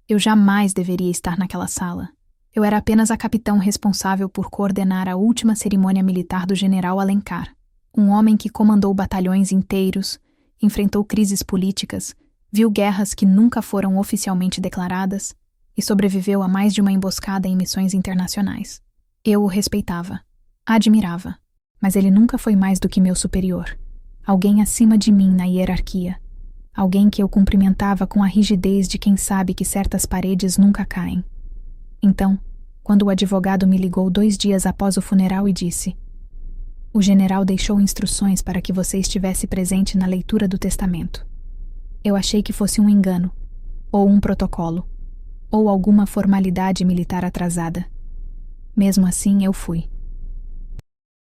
Eu jamais deveria estar naquela sala. Eu era apenas a capitão responsável por coordenar a última cerimônia militar do general Alencar, um homem que comandou batalhões inteiros, enfrentou crises políticas, viu guerras que nunca foram oficialmente declaradas e sobreviveu a mais de uma emboscada em missões internacionais. Eu o respeitava, admirava, mas ele nunca foi mais do que meu superior, alguém acima de mim na hierarquia, alguém que eu cumprimentava com a rigidez de quem sabe que certas paredes nunca caem. Então, quando o advogado me ligou 2 dias após o funeral e disse: "O general deixou instruções para que você estivesse presente na leitura do testamento." Eu achei que fosse um engano, ou um protocolo, ou alguma formalidade militar atrasada. Mesmo assim, eu fui.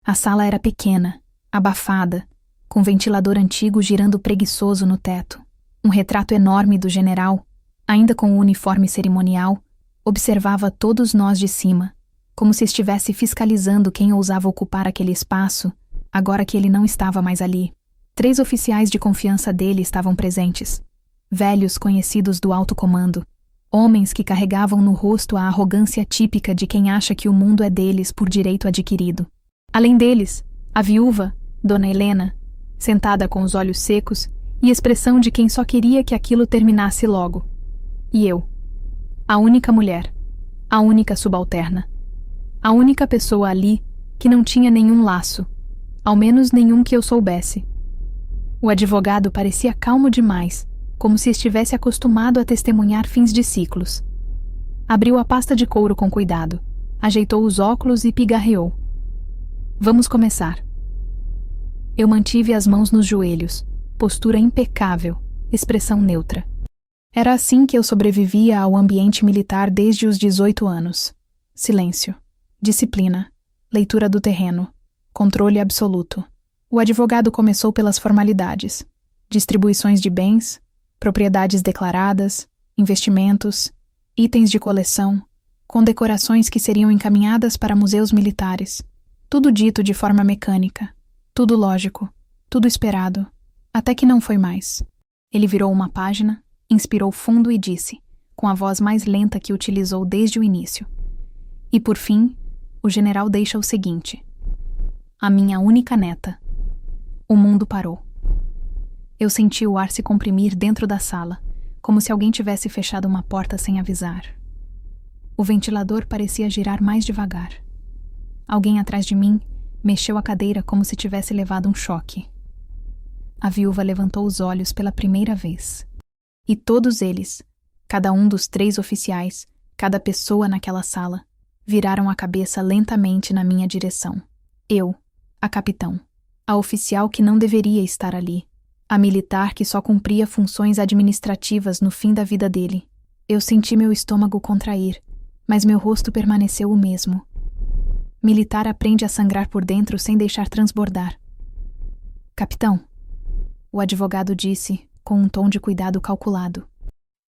A sala era pequena, abafada, com ventilador antigo girando preguiçoso no teto. Um retrato enorme do general, ainda com o uniforme cerimonial, observava todos nós de cima, como se estivesse fiscalizando quem ousava ocupar aquele espaço, agora que ele não estava mais ali. 3 oficiais de confiança dele estavam presentes, velhos conhecidos do alto comando, homens que carregavam no rosto a arrogância típica de quem acha que o mundo é deles por direito adquirido. Além deles, a viúva, Dona Helena, sentada com os olhos secos e expressão de quem só queria que aquilo terminasse logo. E eu, a única mulher, a única subalterna, a única pessoa ali que não tinha nenhum laço, ao menos nenhum que eu soubesse. O advogado parecia calmo demais, como se estivesse acostumado a testemunhar fins de ciclos. Abriu a pasta de couro com cuidado, ajeitou os óculos e pigarreou. "Vamos começar." Eu mantive as mãos nos joelhos, postura impecável, expressão neutra. Era assim que eu sobrevivia ao ambiente militar desde os 18 anos. Silêncio, disciplina, leitura do terreno, controle absoluto. O advogado começou pelas formalidades: distribuições de bens, propriedades declaradas, investimentos, itens de coleção, condecorações que seriam encaminhadas para museus militares. Tudo dito de forma mecânica, tudo lógico, tudo esperado, até que não foi mais. Ele virou uma página, inspirou fundo e disse, com a voz mais lenta que utilizou desde o início: "E por fim, o general deixa o seguinte: a minha única neta." O mundo parou. Eu senti o ar se comprimir dentro da sala, como se alguém tivesse fechado uma porta sem avisar. O ventilador parecia girar mais devagar. Alguém atrás de mim mexeu a cadeira como se tivesse levado um choque. A viúva levantou os olhos pela primeira vez. E todos eles, cada um dos 3 oficiais, cada pessoa naquela sala, viraram a cabeça lentamente na minha direção. Eu, a capitão, a oficial que não deveria estar ali, a militar que só cumpria funções administrativas no fim da vida dele. Eu senti meu estômago contrair, mas meu rosto permaneceu o mesmo. Militar aprende a sangrar por dentro sem deixar transbordar. "Capitão," o advogado disse, com um tom de cuidado calculado.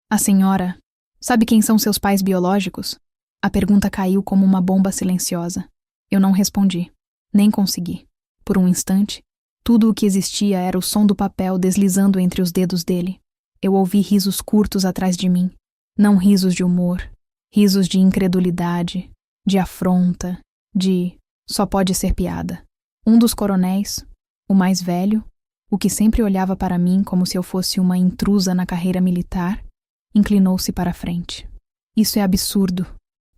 "A senhora sabe quem são seus pais biológicos?" A pergunta caiu como uma bomba silenciosa. Eu não respondi, nem consegui. Por um instante, tudo o que existia era o som do papel deslizando entre os dedos dele. Eu ouvi risos curtos atrás de mim, não risos de humor, risos de incredulidade, de afronta, de "só pode ser piada." Um dos coronéis, o mais velho, o que sempre olhava para mim como se eu fosse uma intrusa na carreira militar, inclinou-se para a frente. "Isso é absurdo.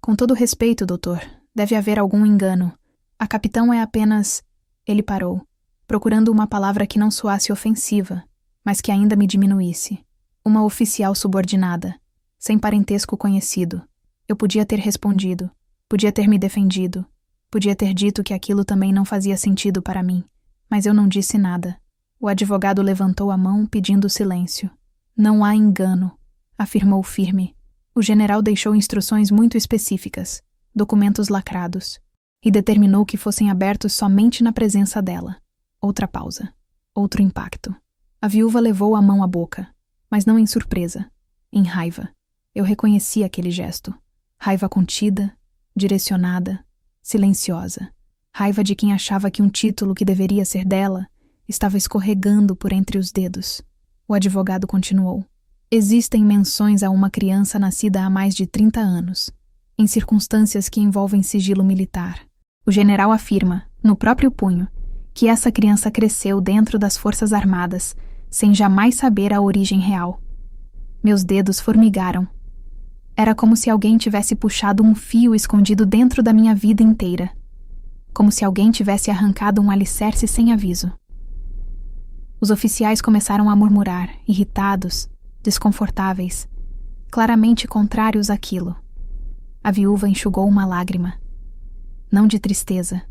Com todo respeito, doutor, deve haver algum engano. A capitão é apenas..." Ele parou, procurando uma palavra que não soasse ofensiva, mas que ainda me diminuísse. Uma oficial subordinada, sem parentesco conhecido. Eu podia ter respondido, podia ter me defendido, podia ter dito que aquilo também não fazia sentido para mim, mas eu não disse nada. O advogado levantou a mão pedindo silêncio. "Não há engano", afirmou firme. O general deixou instruções muito específicas, documentos lacrados, e determinou que fossem abertos somente na presença dela. Outra pausa. Outro impacto. A viúva levou a mão à boca, mas não em surpresa, em raiva. Eu reconheci aquele gesto. Raiva contida, direcionada, silenciosa. Raiva de quem achava que um título que deveria ser dela estava escorregando por entre os dedos. O advogado continuou. Existem menções a uma criança nascida há mais de 30 anos, em circunstâncias que envolvem sigilo militar. O general afirma, no próprio punho, que essa criança cresceu dentro das Forças Armadas, sem jamais saber a origem real. Meus dedos formigaram. Era como se alguém tivesse puxado um fio escondido dentro da minha vida inteira. Como se alguém tivesse arrancado um alicerce sem aviso. Os oficiais começaram a murmurar, irritados, desconfortáveis, claramente contrários àquilo. A viúva enxugou uma lágrima. Não de tristeza,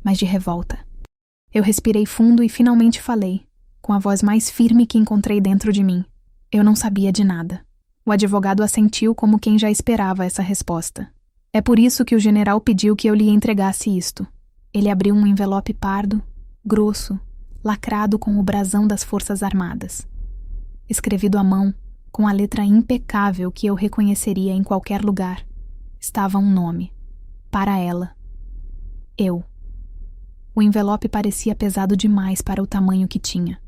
mas de revolta. Eu respirei fundo e finalmente falei, com a voz mais firme que encontrei dentro de mim. Eu não sabia de nada. O advogado assentiu como quem já esperava essa resposta. É por isso que o general pediu que eu lhe entregasse isto. Ele abriu um envelope pardo, grosso, lacrado com o brasão das Forças Armadas. Escrevido à mão, com a letra impecável que eu reconheceria em qualquer lugar, estava um nome. Para ela. Eu. O envelope parecia pesado demais para o tamanho que tinha.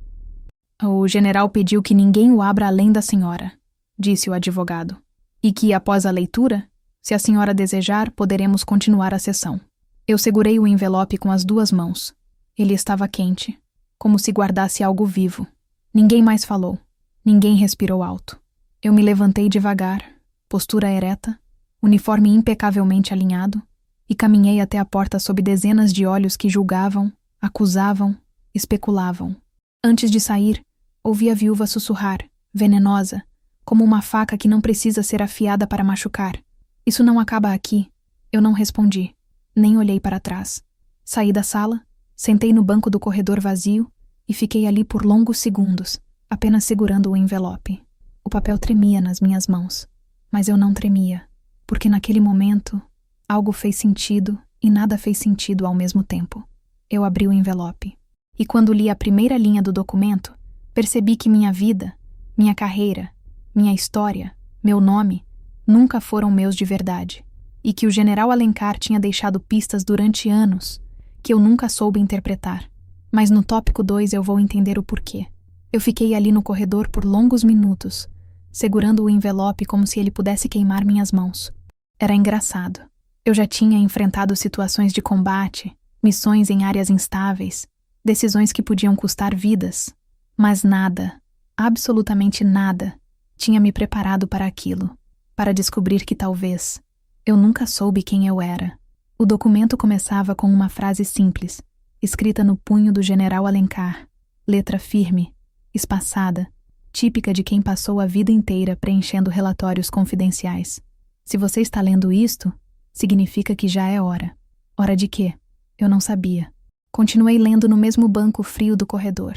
O general pediu que ninguém o abra além da senhora, disse o advogado, e que, após a leitura, se a senhora desejar, poderemos continuar a sessão. Eu segurei o envelope com as duas mãos. Ele estava quente, como se guardasse algo vivo. Ninguém mais falou. Ninguém respirou alto. Eu me levantei devagar, postura ereta, uniforme impecavelmente alinhado, e caminhei até a porta sob dezenas de olhos que julgavam, acusavam, especulavam. Antes de sair, ouvi a viúva sussurrar, venenosa, como uma faca que não precisa ser afiada para machucar. Isso não acaba aqui. Eu não respondi, nem olhei para trás. Saí da sala, sentei no banco do corredor vazio e fiquei ali por longos segundos, apenas segurando o envelope. O papel tremia nas minhas mãos, mas eu não tremia, porque naquele momento algo fez sentido e nada fez sentido ao mesmo tempo. Eu abri o envelope, e quando li a primeira linha do documento, percebi que minha vida, minha carreira, minha história, meu nome, nunca foram meus de verdade, e que o general Alencar tinha deixado pistas durante anos que eu nunca soube interpretar. Mas no tópico 2 eu vou entender o porquê. Eu fiquei ali no corredor por longos minutos, segurando o envelope como se ele pudesse queimar minhas mãos. Era engraçado. Eu já tinha enfrentado situações de combate, missões em áreas instáveis, decisões que podiam custar vidas, mas nada, absolutamente nada, tinha me preparado para aquilo, para descobrir que talvez eu nunca soube quem eu era. O documento começava com uma frase simples, escrita no punho do general Alencar, letra firme, espaçada, típica de quem passou a vida inteira preenchendo relatórios confidenciais. Se você está lendo isto, significa que já é hora. Hora de quê? Eu não sabia. Continuei lendo no mesmo banco frio do corredor,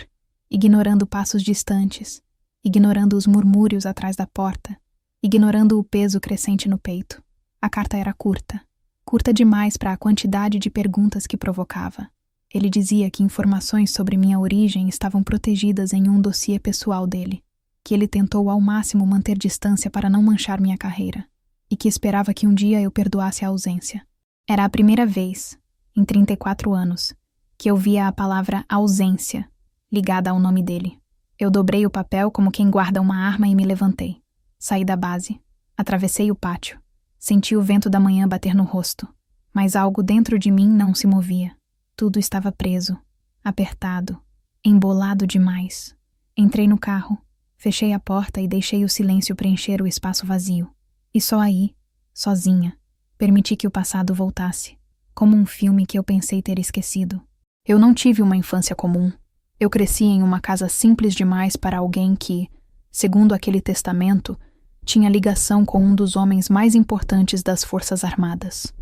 ignorando passos distantes, ignorando os murmúrios atrás da porta, ignorando o peso crescente no peito. A carta era curta demais para a quantidade de perguntas que provocava. Ele dizia que informações sobre minha origem estavam protegidas em um dossiê pessoal dele, que ele tentou ao máximo manter distância para não manchar minha carreira, e que esperava que um dia eu perdoasse a ausência. Era a primeira vez, em 34 anos, que eu via a palavra ausência ligada ao nome dele. Eu dobrei o papel como quem guarda uma arma e me levantei. Saí da base, atravessei o pátio, senti o vento da manhã bater no rosto, mas algo dentro de mim não se movia. Tudo estava preso, apertado, embolado demais. Entrei no carro, fechei a porta e deixei o silêncio preencher o espaço vazio. E só aí, sozinha, permiti que o passado voltasse, como um filme que eu pensei ter esquecido. Eu não tive uma infância comum. Eu cresci em uma casa simples demais para alguém que, segundo aquele testamento, tinha ligação com um dos homens mais importantes das Forças Armadas.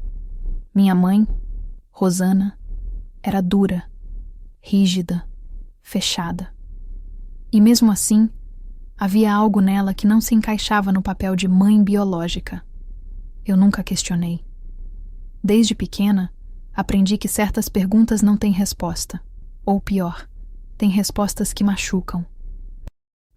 Minha mãe, Rosana, era dura, rígida, fechada. E mesmo assim, havia algo nela que não se encaixava no papel de mãe biológica. Eu nunca questionei. Desde pequena, aprendi que certas perguntas não têm resposta. Ou pior, têm respostas que machucam.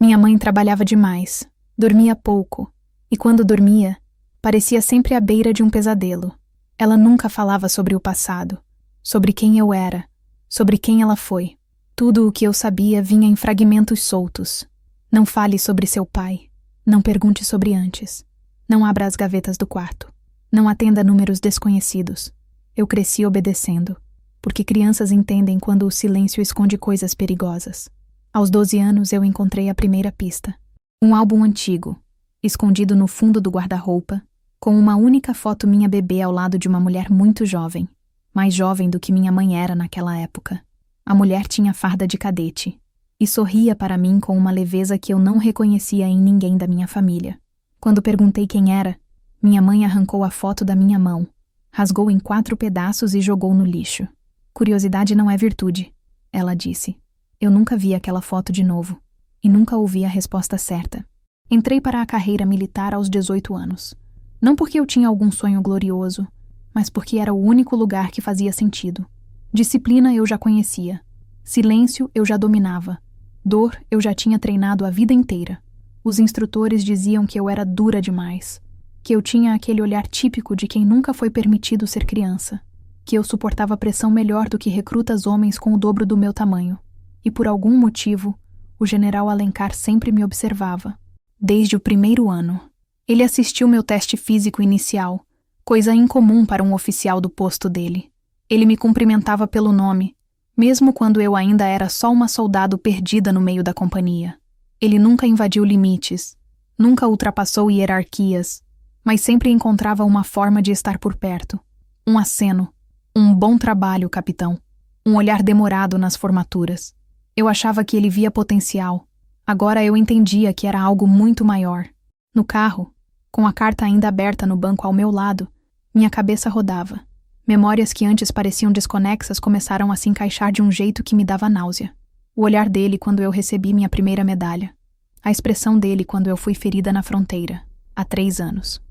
Minha mãe trabalhava demais, dormia pouco, e quando dormia, parecia sempre à beira de um pesadelo. Ela nunca falava sobre o passado, sobre quem eu era, sobre quem ela foi. Tudo o que eu sabia vinha em fragmentos soltos. Não fale sobre seu pai. Não pergunte sobre antes. Não abra as gavetas do quarto. Não atenda números desconhecidos. Eu cresci obedecendo, porque crianças entendem quando o silêncio esconde coisas perigosas. Aos 12 anos eu encontrei a primeira pista. Um álbum antigo, escondido no fundo do guarda-roupa, com uma única foto minha bebê ao lado de uma mulher muito jovem, mais jovem do que minha mãe era naquela época. A mulher tinha farda de cadete e sorria para mim com uma leveza que eu não reconhecia em ninguém da minha família. Quando perguntei quem era, minha mãe arrancou a foto da minha mão, rasgou em 4 pedaços e jogou no lixo. Curiosidade não é virtude, ela disse. Eu nunca vi aquela foto de novo e nunca ouvi a resposta certa. Entrei para a carreira militar aos 18 anos. Não porque eu tinha algum sonho glorioso, mas porque era o único lugar que fazia sentido. Disciplina eu já conhecia. Silêncio eu já dominava. Dor eu já tinha treinado a vida inteira. Os instrutores diziam que eu era dura demais, que eu tinha aquele olhar típico de quem nunca foi permitido ser criança, que eu suportava pressão melhor do que recrutas homens com o dobro do meu tamanho. E por algum motivo, o general Alencar sempre me observava. Desde o primeiro ano. Ele assistiu meu teste físico inicial, coisa incomum para um oficial do posto dele. Ele me cumprimentava pelo nome, mesmo quando eu ainda era só uma soldado perdida no meio da companhia. Ele nunca invadiu limites, nunca ultrapassou hierarquias, mas sempre encontrava uma forma de estar por perto. Um aceno, um bom trabalho, capitão, um olhar demorado nas formaturas. Eu achava que ele via potencial. Agora eu entendia que era algo muito maior. No carro, com a carta ainda aberta no banco ao meu lado, minha cabeça rodava. Memórias que antes pareciam desconexas começaram a se encaixar de um jeito que me dava náusea. O olhar dele quando eu recebi minha primeira medalha. A expressão dele quando eu fui ferida na fronteira, há 3 anos.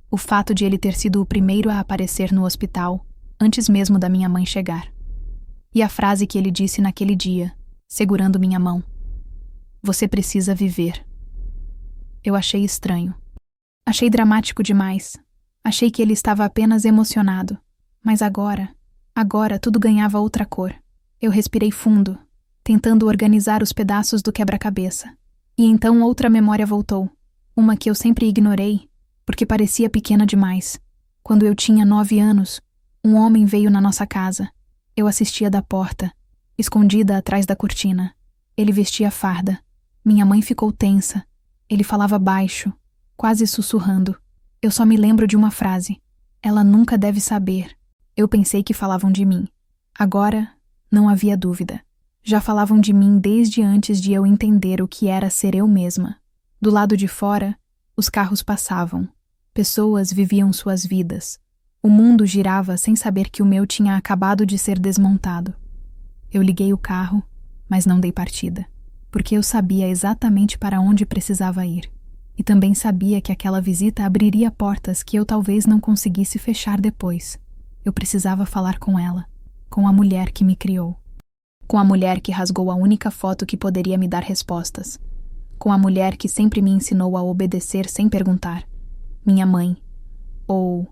O fato de ele ter sido o primeiro a aparecer no hospital, antes mesmo da minha mãe chegar. E a frase que ele disse naquele dia, segurando minha mão. Você precisa viver. Eu achei estranho. Achei dramático demais. Achei que ele estava apenas emocionado. Mas agora tudo ganhava outra cor. Eu respirei fundo, tentando organizar os pedaços do quebra-cabeça. E então outra memória voltou. Uma que eu sempre ignorei, porque parecia pequena demais. Quando eu tinha 9 anos, um homem veio na nossa casa. Eu assistia da porta, escondida atrás da cortina. Ele vestia farda. Minha mãe ficou tensa. Ele falava baixo, quase sussurrando. Eu só me lembro de uma frase. Ela nunca deve saber. Eu pensei que falavam de mim. Agora, não havia dúvida. Já falavam de mim desde antes de eu entender o que era ser eu mesma. Do lado de fora, os carros passavam. Pessoas viviam suas vidas. O mundo girava sem saber que o meu tinha acabado de ser desmontado. Eu liguei o carro, mas não dei partida, porque eu sabia exatamente para onde precisava ir. E também sabia que aquela visita abriria portas que eu talvez não conseguisse fechar depois. Eu precisava falar com ela, com a mulher que me criou. Com a mulher que rasgou a única foto que poderia me dar respostas. Com a mulher que sempre me ensinou a obedecer sem perguntar. Minha mãe. Ou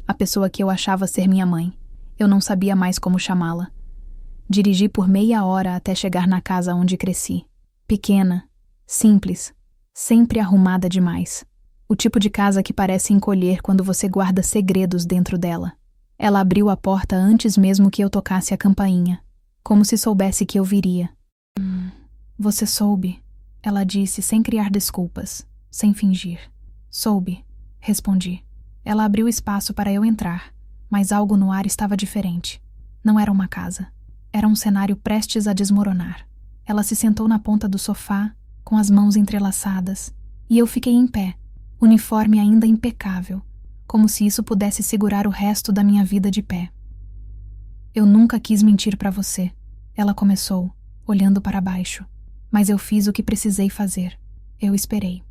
a pessoa que eu achava ser minha mãe. Eu não sabia mais como chamá-la. Dirigi por meia hora até chegar na casa onde cresci. Pequena, simples, sempre arrumada demais. O tipo de casa que parece encolher quando você guarda segredos dentro dela. Ela abriu a porta antes mesmo que eu tocasse a campainha, como se soubesse que eu viria. Você soube, ela disse sem criar desculpas, sem fingir. Soube, respondi. Ela abriu espaço para eu entrar, mas algo no ar estava diferente. Não era uma casa. Era um cenário prestes a desmoronar. Ela se sentou na ponta do sofá, com as mãos entrelaçadas, e eu fiquei em pé, uniforme ainda impecável, como se isso pudesse segurar o resto da minha vida de pé. Eu nunca quis mentir para você, ela começou, olhando para baixo, mas eu fiz o que precisei fazer. Eu esperei.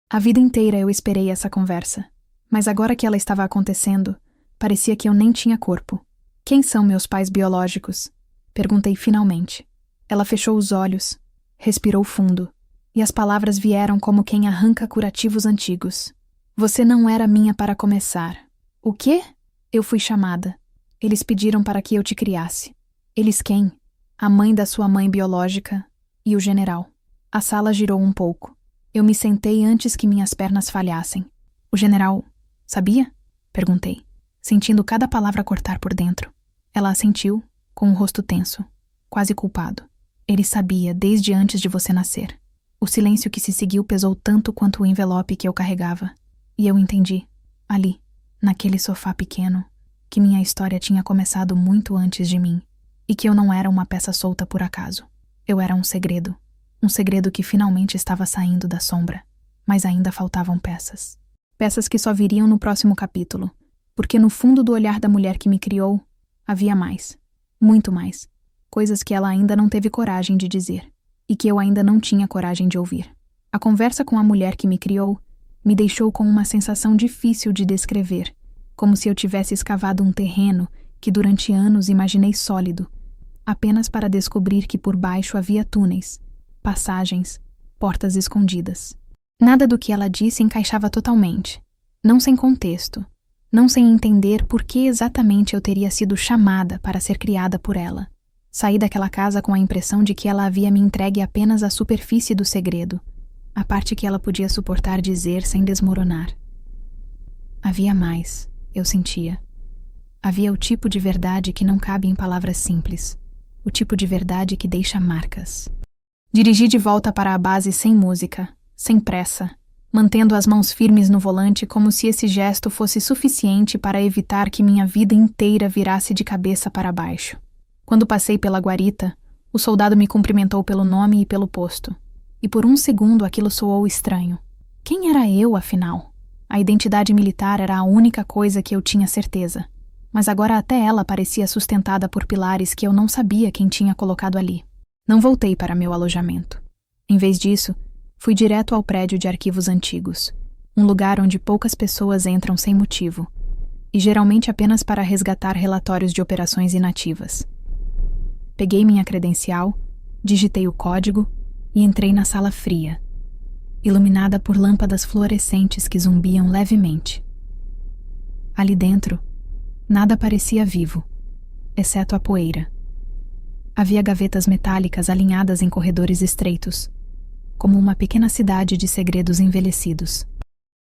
A vida inteira eu esperei essa conversa, mas agora que ela estava acontecendo, parecia que eu nem tinha corpo. Quem são meus pais biológicos? Perguntei finalmente. Ela fechou os olhos, respirou fundo, e as palavras vieram como quem arranca curativos antigos. Você não era minha para começar. O quê? Eu fui chamada. Eles pediram para que eu te criasse. Eles quem? A mãe da sua mãe biológica e o general. A sala girou um pouco. Eu me sentei antes que minhas pernas falhassem. O general sabia? Perguntei, sentindo cada palavra cortar por dentro. Ela assentiu, com o rosto tenso, quase culpado. Ele sabia desde antes de você nascer. O silêncio que se seguiu pesou tanto quanto o envelope que eu carregava. E eu entendi, ali, naquele sofá pequeno, que minha história tinha começado muito antes de mim, e que eu não era uma peça solta por acaso. Eu era um segredo que finalmente estava saindo da sombra, mas ainda faltavam peças. Peças que só viriam no próximo capítulo, porque no fundo do olhar da mulher que me criou, havia mais, muito mais, coisas que ela ainda não teve coragem de dizer, e que eu ainda não tinha coragem de ouvir. A conversa com a mulher que me criou me deixou com uma sensação difícil de descrever, como se eu tivesse escavado um terreno que durante anos imaginei sólido, apenas para descobrir que por baixo havia túneis, passagens, portas escondidas. Nada do que ela disse encaixava totalmente, não sem contexto, não sem entender por que exatamente eu teria sido chamada para ser criada por ela. Saí daquela casa com a impressão de que ela havia me entregue apenas a superfície do segredo, a parte que ela podia suportar dizer sem desmoronar. Havia mais, eu sentia. Havia o tipo de verdade que não cabe em palavras simples, o tipo de verdade que deixa marcas. Dirigi de volta para a base sem música, sem pressa, mantendo as mãos firmes no volante como se esse gesto fosse suficiente para evitar que minha vida inteira virasse de cabeça para baixo. Quando passei pela guarita, o soldado me cumprimentou pelo nome e pelo posto, e por um segundo aquilo soou estranho. Quem era eu, afinal? A identidade militar era a única coisa que eu tinha certeza, mas agora até ela parecia sustentada por pilares que eu não sabia quem tinha colocado ali. Não voltei para meu alojamento. Em vez disso, fui direto ao prédio de arquivos antigos, um lugar onde poucas pessoas entram sem motivo, e geralmente apenas para resgatar relatórios de operações inativas. Peguei minha credencial, digitei o código e entrei na sala fria, iluminada por lâmpadas fluorescentes que zumbiam levemente. Ali dentro, nada parecia vivo, exceto a poeira. Havia gavetas metálicas alinhadas em corredores estreitos, como uma pequena cidade de segredos envelhecidos.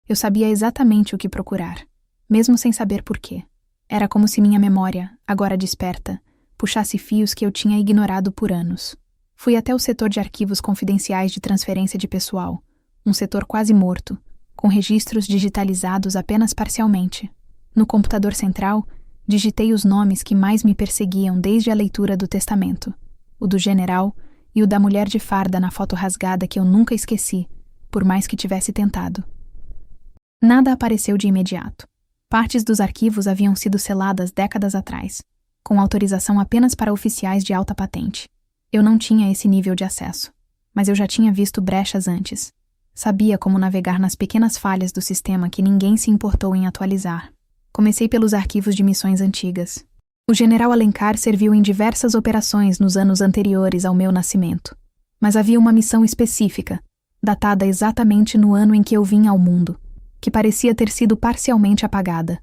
Eu sabia exatamente o que procurar, mesmo sem saber por quê. Era como se minha memória, agora desperta, puxasse fios que eu tinha ignorado por anos. Fui até o setor de arquivos confidenciais de transferência de pessoal, um setor quase morto, com registros digitalizados apenas parcialmente. No computador central, digitei os nomes que mais me perseguiam desde a leitura do testamento, o do general e o da mulher de farda na foto rasgada que eu nunca esqueci, por mais que tivesse tentado. Nada apareceu de imediato. Partes dos arquivos haviam sido seladas décadas atrás, com autorização apenas para oficiais de alta patente. Eu não tinha esse nível de acesso, mas eu já tinha visto brechas antes. Sabia como navegar nas pequenas falhas do sistema que ninguém se importou em atualizar. Comecei pelos arquivos de missões antigas. O general Alencar serviu em diversas operações nos anos anteriores ao meu nascimento, mas havia uma missão específica, datada exatamente no ano em que eu vim ao mundo, que parecia ter sido parcialmente apagada.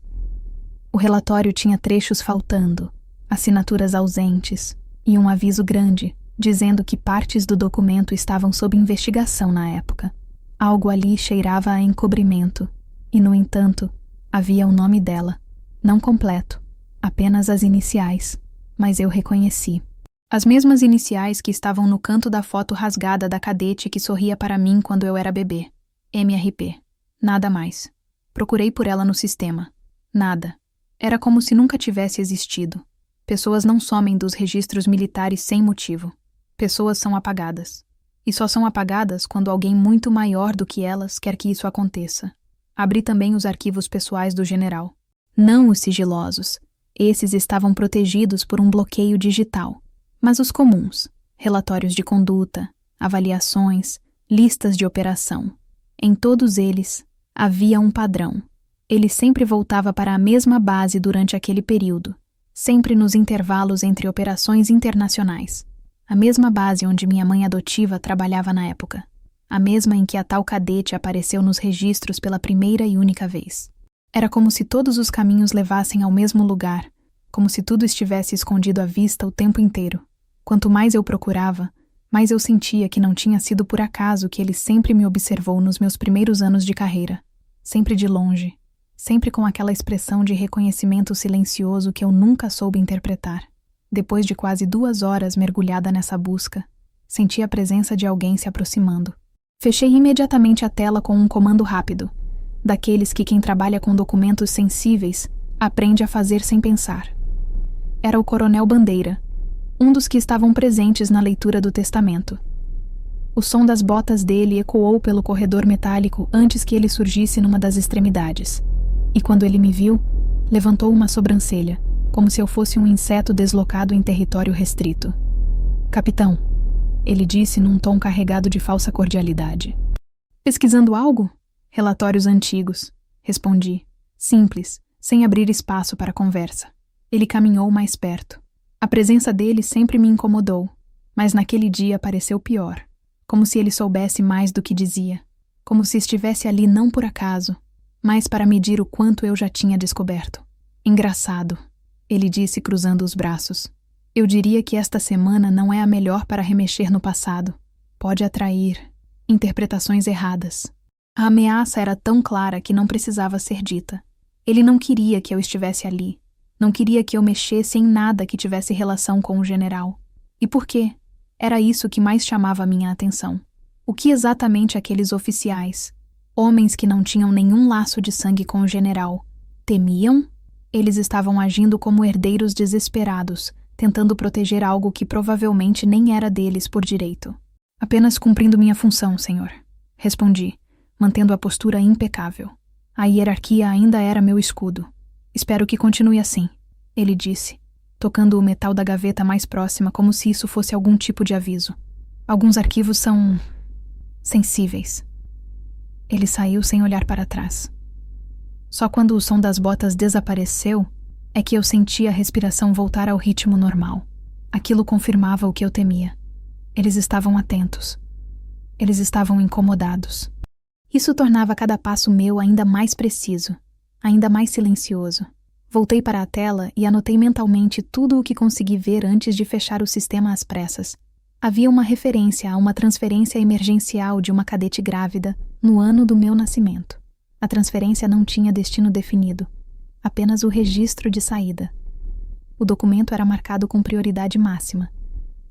O relatório tinha trechos faltando, assinaturas ausentes e um aviso grande, dizendo que partes do documento estavam sob investigação na época. Algo ali cheirava a encobrimento, e, no entanto, havia o nome dela, não completo, apenas as iniciais, mas eu reconheci. As mesmas iniciais que estavam no canto da foto rasgada da cadete que sorria para mim quando eu era bebê. MRP. Nada mais. Procurei por ela no sistema. Nada. Era como se nunca tivesse existido. Pessoas não somem dos registros militares sem motivo. Pessoas são apagadas. E só são apagadas quando alguém muito maior do que elas quer que isso aconteça. Abri também os arquivos pessoais do general. Não os sigilosos. Esses estavam protegidos por um bloqueio digital. Mas os comuns. Relatórios de conduta, avaliações, listas de operação. Em todos eles, havia um padrão. Ele sempre voltava para a mesma base durante aquele período, sempre nos intervalos entre operações internacionais. A mesma base onde minha mãe adotiva trabalhava na época. A mesma em que a tal cadete apareceu nos registros pela primeira e única vez. Era como se todos os caminhos levassem ao mesmo lugar, como se tudo estivesse escondido à vista o tempo inteiro. Quanto mais eu procurava, Mas eu sentia que não tinha sido por acaso que ele sempre me observou nos meus primeiros anos de carreira, sempre de longe, sempre com aquela expressão de reconhecimento silencioso que eu nunca soube interpretar. Depois de quase 2 horas mergulhada nessa busca, senti a presença de alguém se aproximando. Fechei imediatamente a tela com um comando rápido, daqueles que quem trabalha com documentos sensíveis aprende a fazer sem pensar. Era o Coronel Bandeira, um dos que estavam presentes na leitura do testamento. O som das botas dele ecoou pelo corredor metálico antes que ele surgisse numa das extremidades. E quando ele me viu, levantou uma sobrancelha, como se eu fosse um inseto deslocado em território restrito. "Capitão", ele disse num tom carregado de falsa cordialidade. "Pesquisando algo?" "Relatórios antigos", respondi, simples, sem abrir espaço para conversa. Ele caminhou mais perto. A presença dele sempre me incomodou, mas naquele dia pareceu pior, como se ele soubesse mais do que dizia, como se estivesse ali não por acaso, mas para medir o quanto eu já tinha descoberto. "Engraçado", ele disse cruzando os braços. "Eu diria que esta semana não é a melhor para remexer no passado. Pode atrair interpretações erradas." A ameaça era tão clara que não precisava ser dita. Ele não queria que eu estivesse ali. Não queria que eu mexesse em nada que tivesse relação com o general. E por quê? Era isso que mais chamava a minha atenção. O que exatamente aqueles oficiais, homens que não tinham nenhum laço de sangue com o general, temiam? Eles estavam agindo como herdeiros desesperados, tentando proteger algo que provavelmente nem era deles por direito. "Apenas cumprindo minha função, senhor", respondi, mantendo a postura impecável. A hierarquia ainda era meu escudo. "Espero que continue assim", ele disse, tocando o metal da gaveta mais próxima como se isso fosse algum tipo de aviso. "Alguns arquivos são sensíveis." Ele saiu sem olhar para trás. Só quando o som das botas desapareceu é que eu senti a respiração voltar ao ritmo normal. Aquilo confirmava o que eu temia. Eles estavam atentos. Eles estavam incomodados. Isso tornava cada passo meu ainda mais preciso, ainda mais silencioso. Voltei para a tela e anotei mentalmente tudo o que consegui ver antes de fechar o sistema às pressas. Havia uma referência a uma transferência emergencial de uma cadete grávida no ano do meu nascimento. A transferência não tinha destino definido, apenas o registro de saída. O documento era marcado com prioridade máxima,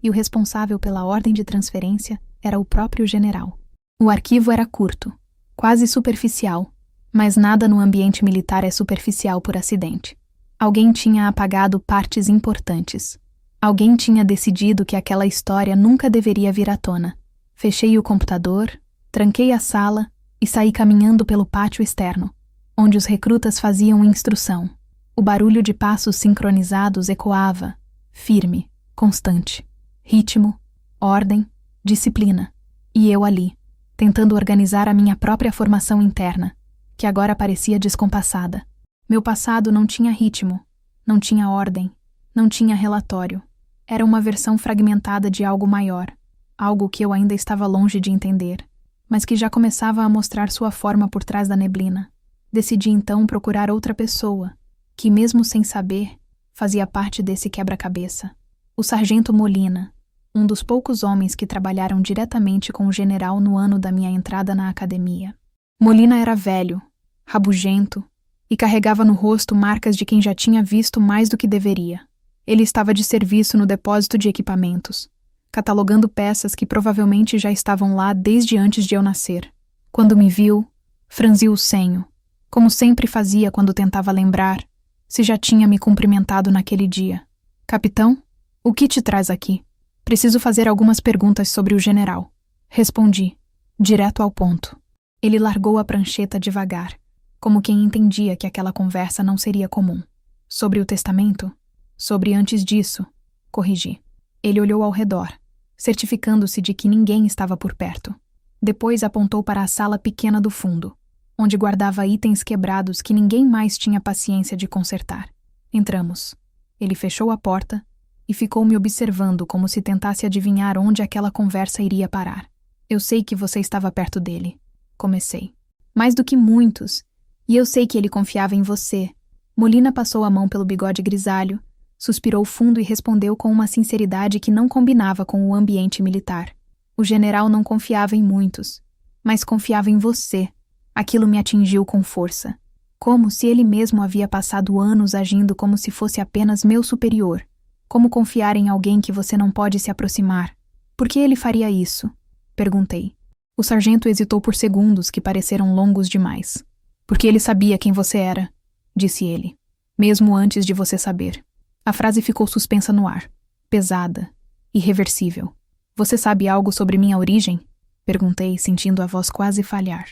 e o responsável pela ordem de transferência era o próprio general. O arquivo era curto, quase superficial, mas nada no ambiente militar é superficial por acidente. Alguém tinha apagado partes importantes. Alguém tinha decidido que aquela história nunca deveria vir à tona. Fechei o computador, tranquei a sala e saí caminhando pelo pátio externo, onde os recrutas faziam instrução. O barulho de passos sincronizados ecoava, firme, constante. Ritmo, ordem, disciplina. E eu ali, tentando organizar a minha própria formação interna, que agora parecia descompassada. Meu passado não tinha ritmo, não tinha ordem, não tinha relatório. Era uma versão fragmentada de algo maior, algo que eu ainda estava longe de entender, mas que já começava a mostrar sua forma por trás da neblina. Decidi então procurar outra pessoa, que mesmo sem saber, fazia parte desse quebra-cabeça. O sargento Molina, um dos poucos homens que trabalharam diretamente com o general no ano da minha entrada na academia. Molina era velho, rabugento, e carregava no rosto marcas de quem já tinha visto mais do que deveria. Ele estava de serviço no depósito de equipamentos, catalogando peças que provavelmente já estavam lá desde antes de eu nascer. Quando me viu, franziu o senho, como sempre fazia quando tentava lembrar se já tinha me cumprimentado naquele dia. "Capitão, o que te traz aqui?" "Preciso fazer algumas perguntas sobre o general", respondi, direto ao ponto. Ele largou a prancheta devagar, como quem entendia que aquela conversa não seria comum. "Sobre o testamento?" "Sobre antes disso", corrigi. Ele olhou ao redor, certificando-se de que ninguém estava por perto. Depois apontou para a sala pequena do fundo, onde guardava itens quebrados que ninguém mais tinha paciência de consertar. Entramos. Ele fechou a porta e ficou me observando como se tentasse adivinhar onde aquela conversa iria parar. "Eu sei que você estava perto dele", comecei. "Mais do que muitos. E eu sei que ele confiava em você." Molina passou a mão pelo bigode grisalho, Suspirou fundo e respondeu com uma sinceridade que não combinava com o ambiente militar. O general não confiava em muitos, mas confiava em você. Aquilo me atingiu com força. Como se ele mesmo havia passado anos agindo como se fosse apenas meu superior. Como confiar em alguém que você não pode se aproximar? Por que ele faria isso? Perguntei. O sargento hesitou por segundos que pareceram longos demais. Porque ele sabia quem você era, disse ele. Mesmo antes de você saber. A frase ficou suspensa no ar. Pesada. Irreversível. Você sabe algo sobre minha origem? Perguntei, sentindo a voz quase falhar.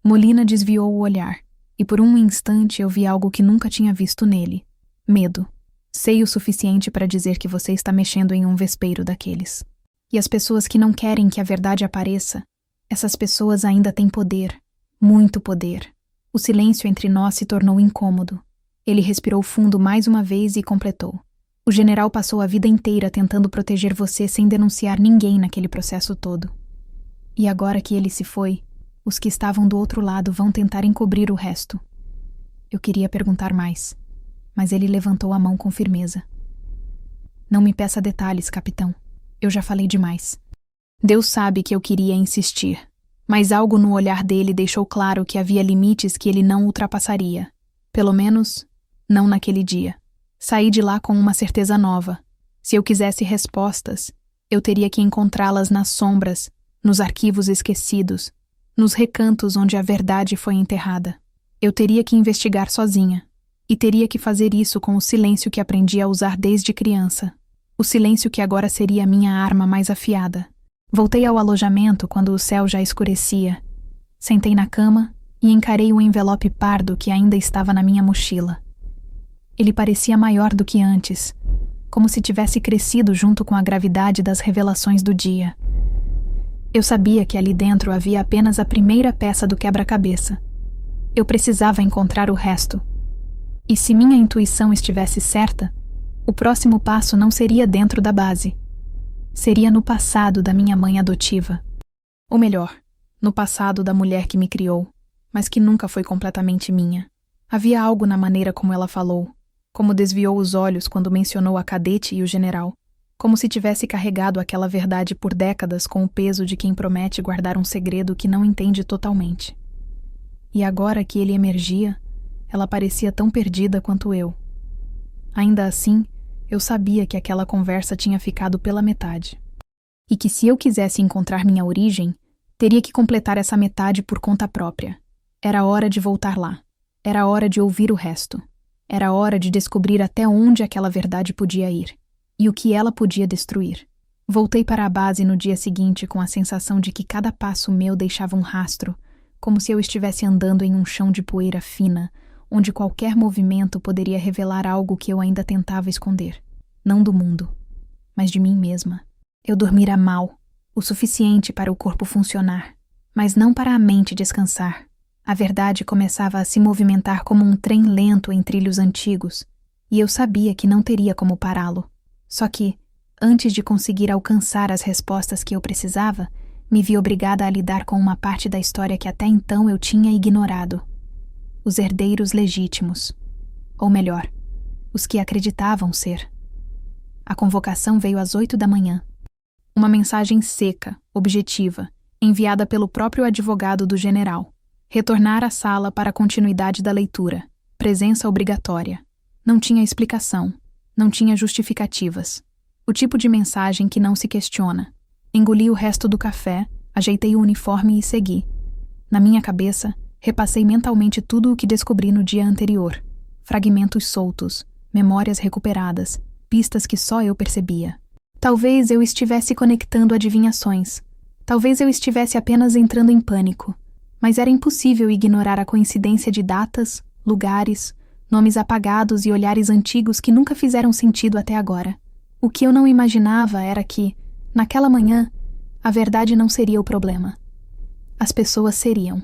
Molina desviou o olhar, e por um instante eu vi algo que nunca tinha visto nele. Medo. Sei o suficiente para dizer que você está mexendo em um vespeiro daqueles. E as pessoas que não querem que a verdade apareça, essas pessoas ainda têm poder. Muito poder. O silêncio entre nós se tornou incômodo. Ele respirou fundo mais uma vez e completou. O general passou a vida inteira tentando proteger você sem denunciar ninguém naquele processo todo. E agora que ele se foi, os que estavam do outro lado vão tentar encobrir o resto. Eu queria perguntar mais, mas ele levantou a mão com firmeza. Não me peça detalhes, capitão. Eu já falei demais. Deus sabe que eu queria insistir, mas algo no olhar dele deixou claro que havia limites que ele não ultrapassaria. Pelo menos, não naquele dia. Saí de lá com uma certeza nova. Se eu quisesse respostas, eu teria que encontrá-las nas sombras, nos arquivos esquecidos, nos recantos onde a verdade foi enterrada. Eu teria que investigar sozinha, e teria que fazer isso com o silêncio que aprendi a usar desde criança. O silêncio que agora seria a minha arma mais afiada. Voltei ao alojamento quando o céu já escurecia. Sentei na cama e encarei o envelope pardo que ainda estava na minha mochila. Ele parecia maior do que antes, como se tivesse crescido junto com a gravidade das revelações do dia. Eu sabia que ali dentro havia apenas a primeira peça do quebra-cabeça. Eu precisava encontrar o resto. E se minha intuição estivesse certa, o próximo passo não seria dentro da base. Seria no passado da minha mãe adotiva. Ou melhor, no passado da mulher que me criou, mas que nunca foi completamente minha. Havia algo na maneira como ela falou, como desviou os olhos quando mencionou a cadete e o general, como se tivesse carregado aquela verdade por décadas com o peso de quem promete guardar um segredo que não entende totalmente. E agora que ele emergia, ela parecia tão perdida quanto eu. Ainda assim, eu sabia que aquela conversa tinha ficado pela metade. E que se eu quisesse encontrar minha origem, teria que completar essa metade por conta própria. Era hora de voltar lá. Era hora de ouvir o resto. Era hora de descobrir até onde aquela verdade podia ir. E o que ela podia destruir. Voltei para a base no dia seguinte com a sensação de que cada passo meu deixava um rastro, como se eu estivesse andando em um chão de poeira fina, onde qualquer movimento poderia revelar algo que eu ainda tentava esconder. Não do mundo, mas de mim mesma. Eu dormira mal, o suficiente para o corpo funcionar, mas não para a mente descansar. A verdade começava a se movimentar como um trem lento em trilhos antigos, e eu sabia que não teria como pará-lo. Só que, antes de conseguir alcançar as respostas que eu precisava, me vi obrigada a lidar com uma parte da história que até então eu tinha ignorado. Os herdeiros legítimos. Ou melhor, os que acreditavam ser. A convocação veio às 8 da manhã. Uma mensagem seca, objetiva, enviada pelo próprio advogado do general. Retornar à sala para a continuidade da leitura. Presença obrigatória. Não tinha explicação. Não tinha justificativas. O tipo de mensagem que não se questiona. Engoli o resto do café, ajeitei o uniforme e segui. Na minha cabeça, repassei mentalmente tudo o que descobri no dia anterior. Fragmentos soltos, memórias recuperadas, pistas que só eu percebia. Talvez eu estivesse conectando adivinhações. Talvez eu estivesse apenas entrando em pânico. Mas era impossível ignorar a coincidência de datas, lugares, nomes apagados e olhares antigos que nunca fizeram sentido até agora. O que eu não imaginava era que, naquela manhã, a verdade não seria o problema. As pessoas seriam.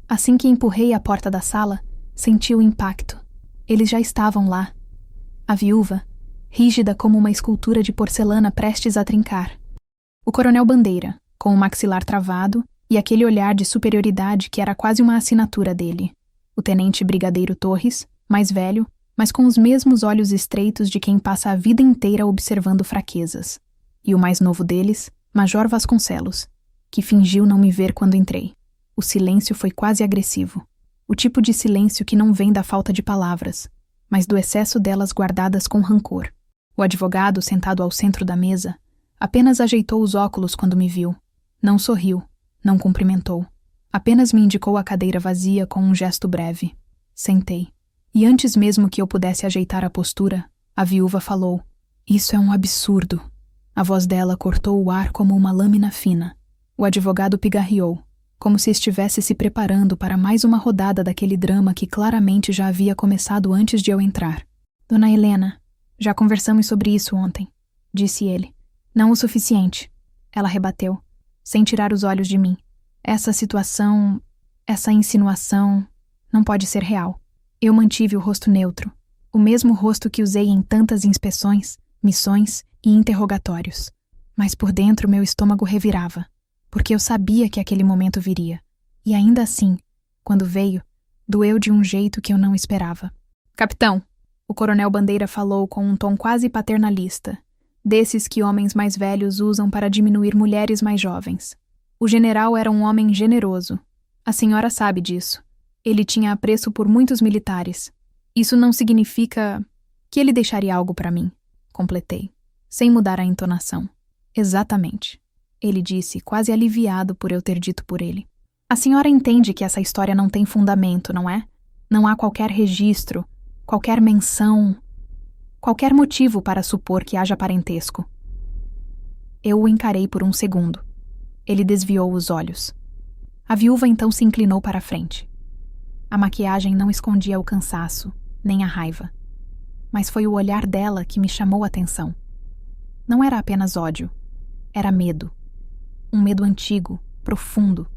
Assim que empurrei a porta da sala, senti o impacto. Eles já estavam lá. A viúva, rígida como uma escultura de porcelana prestes a trincar. O coronel Bandeira, com o maxilar travado e aquele olhar de superioridade que era quase uma assinatura dele. O tenente brigadeiro Torres, mais velho, mas com os mesmos olhos estreitos de quem passa a vida inteira observando fraquezas. E o mais novo deles, Major Vasconcelos, que fingiu não me ver quando entrei. O silêncio foi quase agressivo. O tipo de silêncio que não vem da falta de palavras, mas do excesso delas guardadas com rancor. O advogado, sentado ao centro da mesa, apenas ajeitou os óculos quando me viu. Não sorriu, não cumprimentou. Apenas me indicou a cadeira vazia com um gesto breve. Sentei. E antes mesmo que eu pudesse ajeitar a postura, a viúva falou: "Isso é um absurdo." A voz dela cortou o ar como uma lâmina fina. O advogado pigarreou, como se estivesse se preparando para mais uma rodada daquele drama que claramente já havia começado antes de eu entrar. "Dona Helena, já conversamos sobre isso ontem", disse ele. "Não o suficiente", ela rebateu, sem tirar os olhos de mim. "Essa situação, essa insinuação, não pode ser real." Eu mantive o rosto neutro, o mesmo rosto que usei em tantas inspeções, missões e interrogatórios. Mas por dentro meu estômago revirava, porque eu sabia que aquele momento viria. E ainda assim, quando veio, doeu de um jeito que eu não esperava. "Capitão", o coronel Bandeira falou com um tom quase paternalista, desses que homens mais velhos usam para diminuir mulheres mais jovens. O general era um homem generoso. A senhora sabe disso. Ele tinha apreço por muitos militares. Isso não significa que ele deixaria algo para mim, completei, sem mudar a entonação. "Exatamente", ele disse, quase aliviado por eu ter dito por ele. "A senhora entende que essa história não tem fundamento, não é? Não há qualquer registro, qualquer menção, qualquer motivo para supor que haja parentesco." Eu o encarei por um segundo. Ele desviou os olhos. A viúva então se inclinou para a frente. A maquiagem não escondia o cansaço, nem a raiva. Mas foi o olhar dela que me chamou a atenção. Não era apenas ódio, era medo. Um medo antigo, profundo,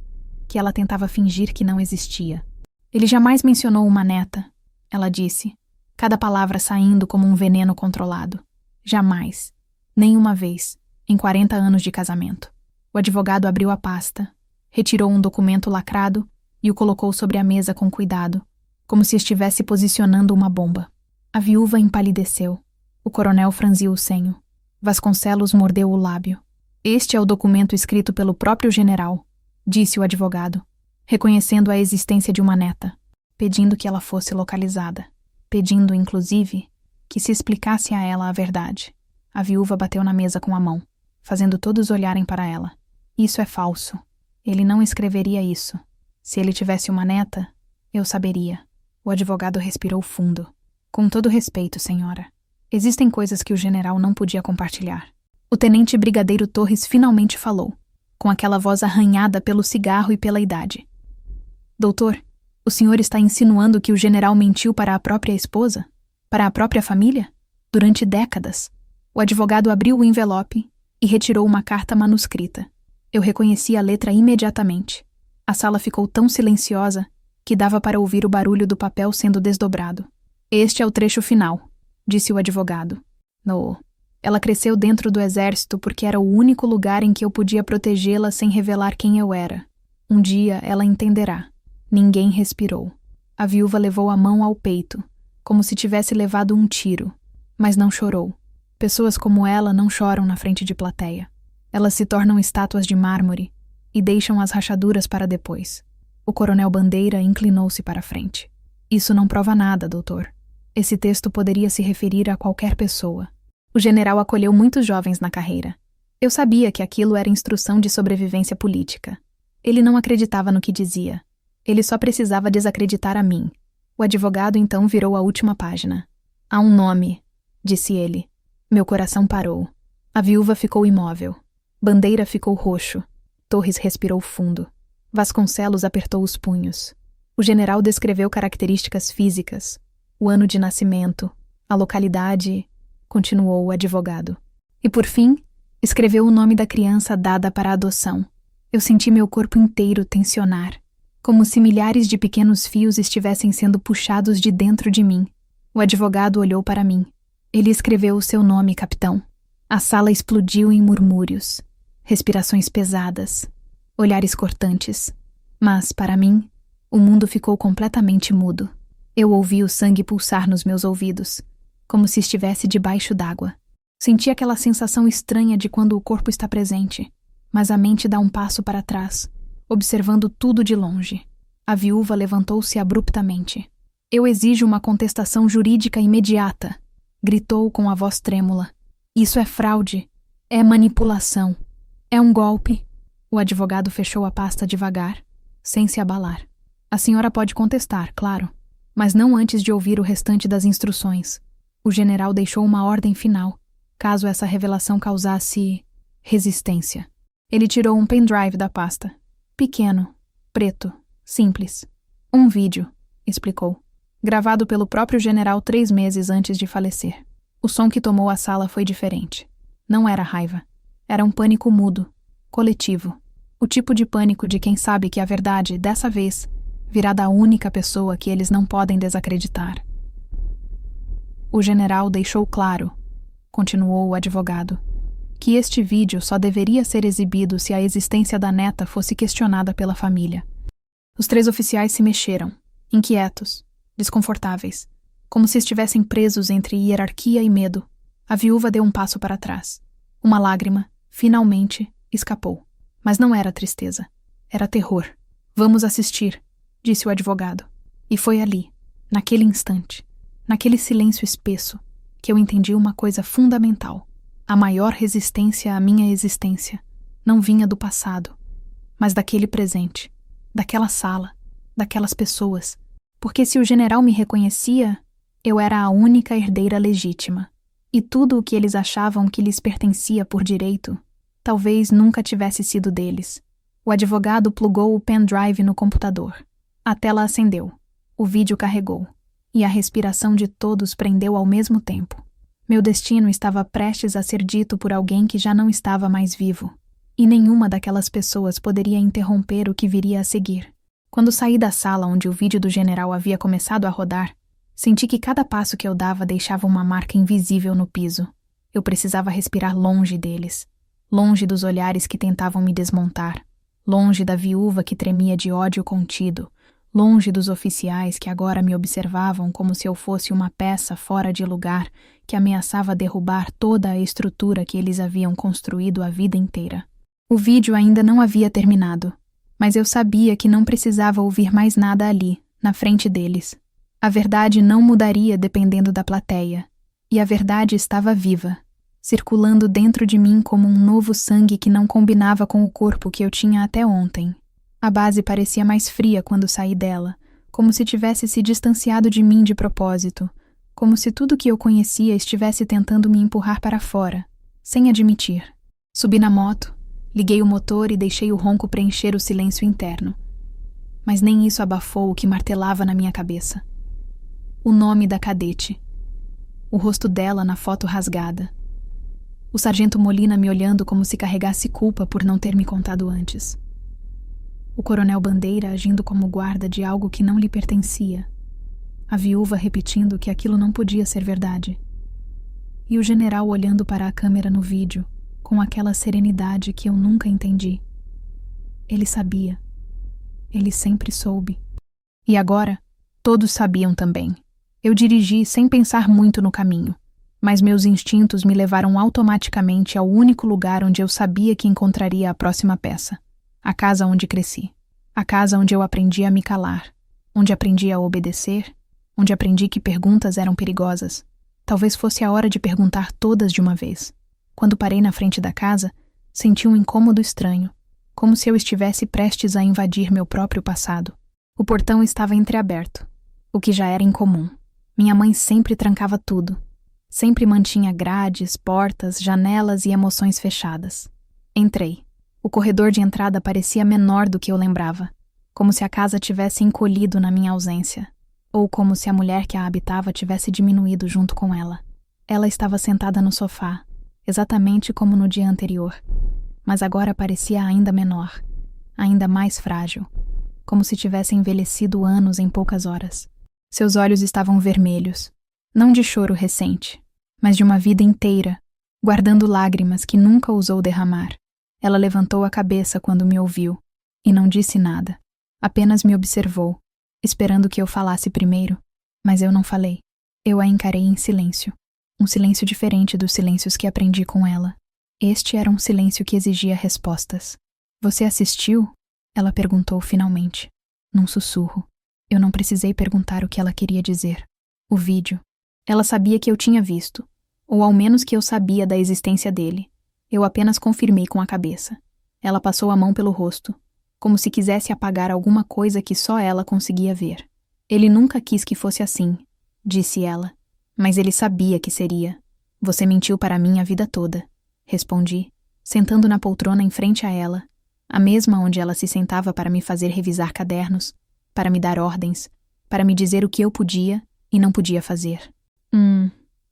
que ela tentava fingir que não existia. "Ele jamais mencionou uma neta", ela disse, cada palavra saindo como um veneno controlado. "Jamais. Nem uma vez, em 40 anos de casamento." O advogado abriu a pasta, retirou um documento lacrado e o colocou sobre a mesa com cuidado, como se estivesse posicionando uma bomba. A viúva empalideceu. O coronel franziu o senho. Vasconcelos mordeu o lábio. "Este é o documento escrito pelo próprio general", disse o advogado, reconhecendo a existência de uma neta, pedindo que ela fosse localizada, pedindo, inclusive, que se explicasse a ela a verdade. A viúva bateu na mesa com a mão, fazendo todos olharem para ela. "Isso é falso. Ele não escreveria isso. Se ele tivesse uma neta, eu saberia." O advogado respirou fundo. "Com todo respeito, senhora, existem coisas que o general não podia compartilhar." O tenente brigadeiro Torres finalmente falou, com aquela voz arranhada pelo cigarro e pela idade. "Doutor, o senhor está insinuando que o general mentiu para a própria esposa? Para a própria família? Durante décadas?" O advogado abriu o envelope e retirou uma carta manuscrita. Eu reconheci a letra imediatamente. A sala ficou tão silenciosa que dava para ouvir o barulho do papel sendo desdobrado. "Este é o trecho final", disse o advogado. Ela cresceu dentro do exército porque era o único lugar em que eu podia protegê-la sem revelar quem eu era. Um dia ela entenderá." Ninguém respirou. A viúva levou a mão ao peito, como se tivesse levado um tiro, mas não chorou. Pessoas como ela não choram na frente de plateia. Elas se tornam estátuas de mármore e deixam as rachaduras para depois. O coronel Bandeira inclinou-se para a frente. "Isso não prova nada, doutor. Esse texto poderia se referir a qualquer pessoa." O general acolheu muitos jovens na carreira. Eu sabia que aquilo era instrução de sobrevivência política. Ele não acreditava no que dizia. Ele só precisava desacreditar a mim. O advogado então virou a última página. "Há um nome", disse ele. Meu coração parou. A viúva ficou imóvel. Bandeira ficou roxo. Torres respirou fundo. Vasconcelos apertou os punhos. O general descreveu características físicas, o ano de nascimento, a localidade, continuou o advogado. E por fim, escreveu o nome da criança dada para adoção. Eu senti meu corpo inteiro tensionar, como se milhares de pequenos fios estivessem sendo puxados de dentro de mim. O advogado olhou para mim. Ele escreveu o seu nome, capitão. A sala explodiu em murmúrios, respirações pesadas, olhares cortantes. Mas, para mim, o mundo ficou completamente mudo. Eu ouvi o sangue pulsar nos meus ouvidos, como se estivesse debaixo d'água. Senti aquela sensação estranha de quando o corpo está presente, mas a mente dá um passo para trás, observando tudo de longe. A viúva levantou-se abruptamente. Eu exijo uma contestação jurídica imediata, gritou com a voz trêmula. Isso é fraude, é manipulação, é um golpe. O advogado fechou a pasta devagar, sem se abalar. A senhora pode contestar, claro, mas não antes de ouvir o restante das instruções. O general deixou uma ordem final, caso essa revelação causasse resistência. Ele tirou um pendrive da pasta. Pequeno, preto, simples. Um vídeo, explicou. Gravado pelo próprio general 3 meses antes de falecer. O som que tomou a sala foi diferente. Não era raiva. Era um pânico mudo, coletivo. O tipo de pânico de quem sabe que a verdade, dessa vez, virá da única pessoa que eles não podem desacreditar. O general deixou claro, continuou o advogado, que este vídeo só deveria ser exibido se a existência da neta fosse questionada pela família. Os 3 oficiais se mexeram, inquietos, desconfortáveis, como se estivessem presos entre hierarquia e medo. A viúva deu um passo para trás. Uma lágrima, finalmente, escapou. Mas não era tristeza. Era terror. Vamos assistir, disse o advogado. E foi ali, naquele instante, naquele silêncio espesso, que eu entendi uma coisa fundamental. A maior resistência à minha existência não vinha do passado, mas daquele presente, daquela sala, daquelas pessoas. Porque se o general me reconhecia, eu era a única herdeira legítima. E tudo o que eles achavam que lhes pertencia por direito, talvez nunca tivesse sido deles. O advogado plugou o pendrive no computador. A tela acendeu. O vídeo carregou. E a respiração de todos prendeu ao mesmo tempo. Meu destino estava prestes a ser dito por alguém que já não estava mais vivo. E nenhuma daquelas pessoas poderia interromper o que viria a seguir. Quando saí da sala onde o vídeo do general havia começado a rodar, senti que cada passo que eu dava deixava uma marca invisível no piso. Eu precisava respirar longe deles. Longe dos olhares que tentavam me desmontar. Longe da viúva que tremia de ódio contido. Longe dos oficiais que agora me observavam como se eu fosse uma peça fora de lugar que ameaçava derrubar toda a estrutura que eles haviam construído a vida inteira. O vídeo ainda não havia terminado, mas eu sabia que não precisava ouvir mais nada ali, na frente deles. A verdade não mudaria dependendo da plateia, e a verdade estava viva, circulando dentro de mim como um novo sangue que não combinava com o corpo que eu tinha até ontem. A base parecia mais fria quando saí dela, como se tivesse se distanciado de mim de propósito, como se tudo que eu conhecia estivesse tentando me empurrar para fora, sem admitir. Subi na moto, liguei o motor e deixei o ronco preencher o silêncio interno. Mas nem isso abafou o que martelava na minha cabeça. O nome da cadete. O rosto dela na foto rasgada. O sargento Molina me olhando como se carregasse culpa por não ter me contado antes. O coronel Bandeira agindo como guarda de algo que não lhe pertencia. A viúva repetindo que aquilo não podia ser verdade. E o general olhando para a câmera no vídeo, com aquela serenidade que eu nunca entendi. Ele sabia. Ele sempre soube. E agora, todos sabiam também. Eu dirigi sem pensar muito no caminho, mas meus instintos me levaram automaticamente ao único lugar onde eu sabia que encontraria a próxima peça. A casa onde cresci. A casa onde eu aprendi a me calar. Onde aprendi a obedecer. Onde aprendi que perguntas eram perigosas. Talvez fosse a hora de perguntar todas de uma vez. Quando parei na frente da casa, senti um incômodo estranho, como se eu estivesse prestes a invadir meu próprio passado. O portão estava entreaberto, o que já era incomum. Minha mãe sempre trancava tudo. Sempre mantinha grades, portas, janelas e emoções fechadas. Entrei. O corredor de entrada parecia menor do que eu lembrava, como se a casa tivesse encolhido na minha ausência, ou como se a mulher que a habitava tivesse diminuído junto com ela. Ela estava sentada no sofá, exatamente como no dia anterior, mas agora parecia ainda menor, ainda mais frágil, como se tivesse envelhecido anos em poucas horas. Seus olhos estavam vermelhos, não de choro recente, mas de uma vida inteira, guardando lágrimas que nunca ousou derramar. Ela levantou a cabeça quando me ouviu, e não disse nada. Apenas me observou, esperando que eu falasse primeiro. Mas eu não falei. Eu a encarei em silêncio. Um silêncio diferente dos silêncios que aprendi com ela. Este era um silêncio que exigia respostas. Você assistiu? Ela perguntou finalmente, num sussurro. Eu não precisei perguntar o que ela queria dizer. O vídeo. Ela sabia que eu tinha visto, ou ao menos que eu sabia da existência dele. Eu apenas confirmei com a cabeça. Ela passou a mão pelo rosto, como se quisesse apagar alguma coisa que só ela conseguia ver. Ele nunca quis que fosse assim, disse ela, mas ele sabia que seria. Você mentiu para mim a vida toda, respondi, sentando na poltrona em frente a ela, a mesma onde ela se sentava para me fazer revisar cadernos, para me dar ordens, para me dizer o que eu podia e não podia fazer.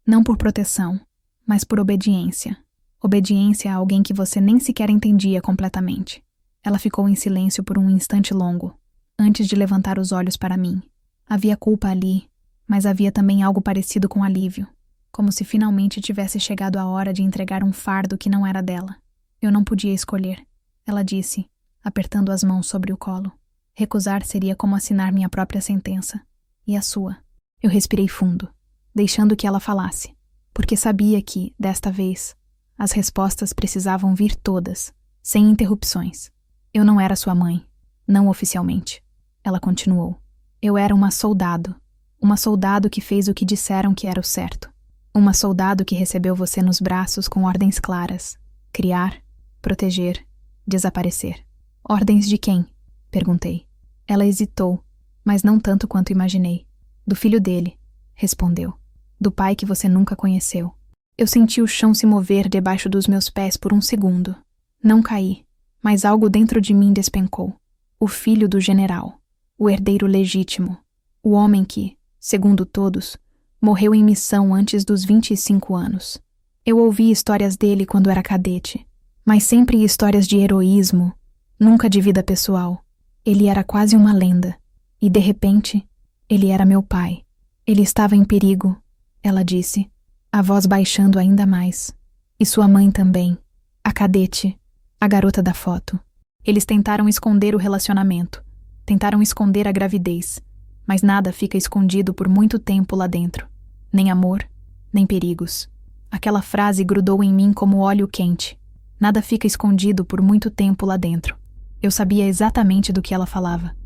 Não por proteção, mas por obediência. Obediência a alguém que você nem sequer entendia completamente. Ela ficou em silêncio por um instante longo, antes de levantar os olhos para mim. Havia culpa ali, mas havia também algo parecido com alívio, como se finalmente tivesse chegado a hora de entregar um fardo que não era dela. Eu não podia escolher, ela disse, apertando as mãos sobre o colo. Recusar seria como assinar minha própria sentença. E a sua? Eu respirei fundo, deixando que ela falasse, porque sabia que, desta vez, as respostas precisavam vir todas, sem interrupções. Eu não era sua mãe, não oficialmente. Ela continuou. Eu era uma soldado que fez o que disseram que era o certo. Uma soldado que recebeu você nos braços com ordens claras. Criar, proteger, desaparecer. Ordens de quem? Perguntei. Ela hesitou, mas não tanto quanto imaginei. Do filho dele, respondeu. Do pai que você nunca conheceu. Eu senti o chão se mover debaixo dos meus pés por um segundo. Não caí, mas algo dentro de mim despencou. O filho do general. O herdeiro legítimo. O homem que, segundo todos, morreu em missão antes dos 25 anos. Eu ouvi histórias dele quando era cadete, mas sempre histórias de heroísmo, nunca de vida pessoal. Ele era quase uma lenda. E, de repente, ele era meu pai. Ele estava em perigo, ela disse, a voz baixando ainda mais. E sua mãe também. A cadete, a garota da foto. Eles tentaram esconder o relacionamento. Tentaram esconder a gravidez. Mas nada fica escondido por muito tempo lá dentro. Nem amor, nem perigos. Aquela frase grudou em mim como óleo quente. Nada fica escondido por muito tempo lá dentro. Eu sabia exatamente do que ela falava.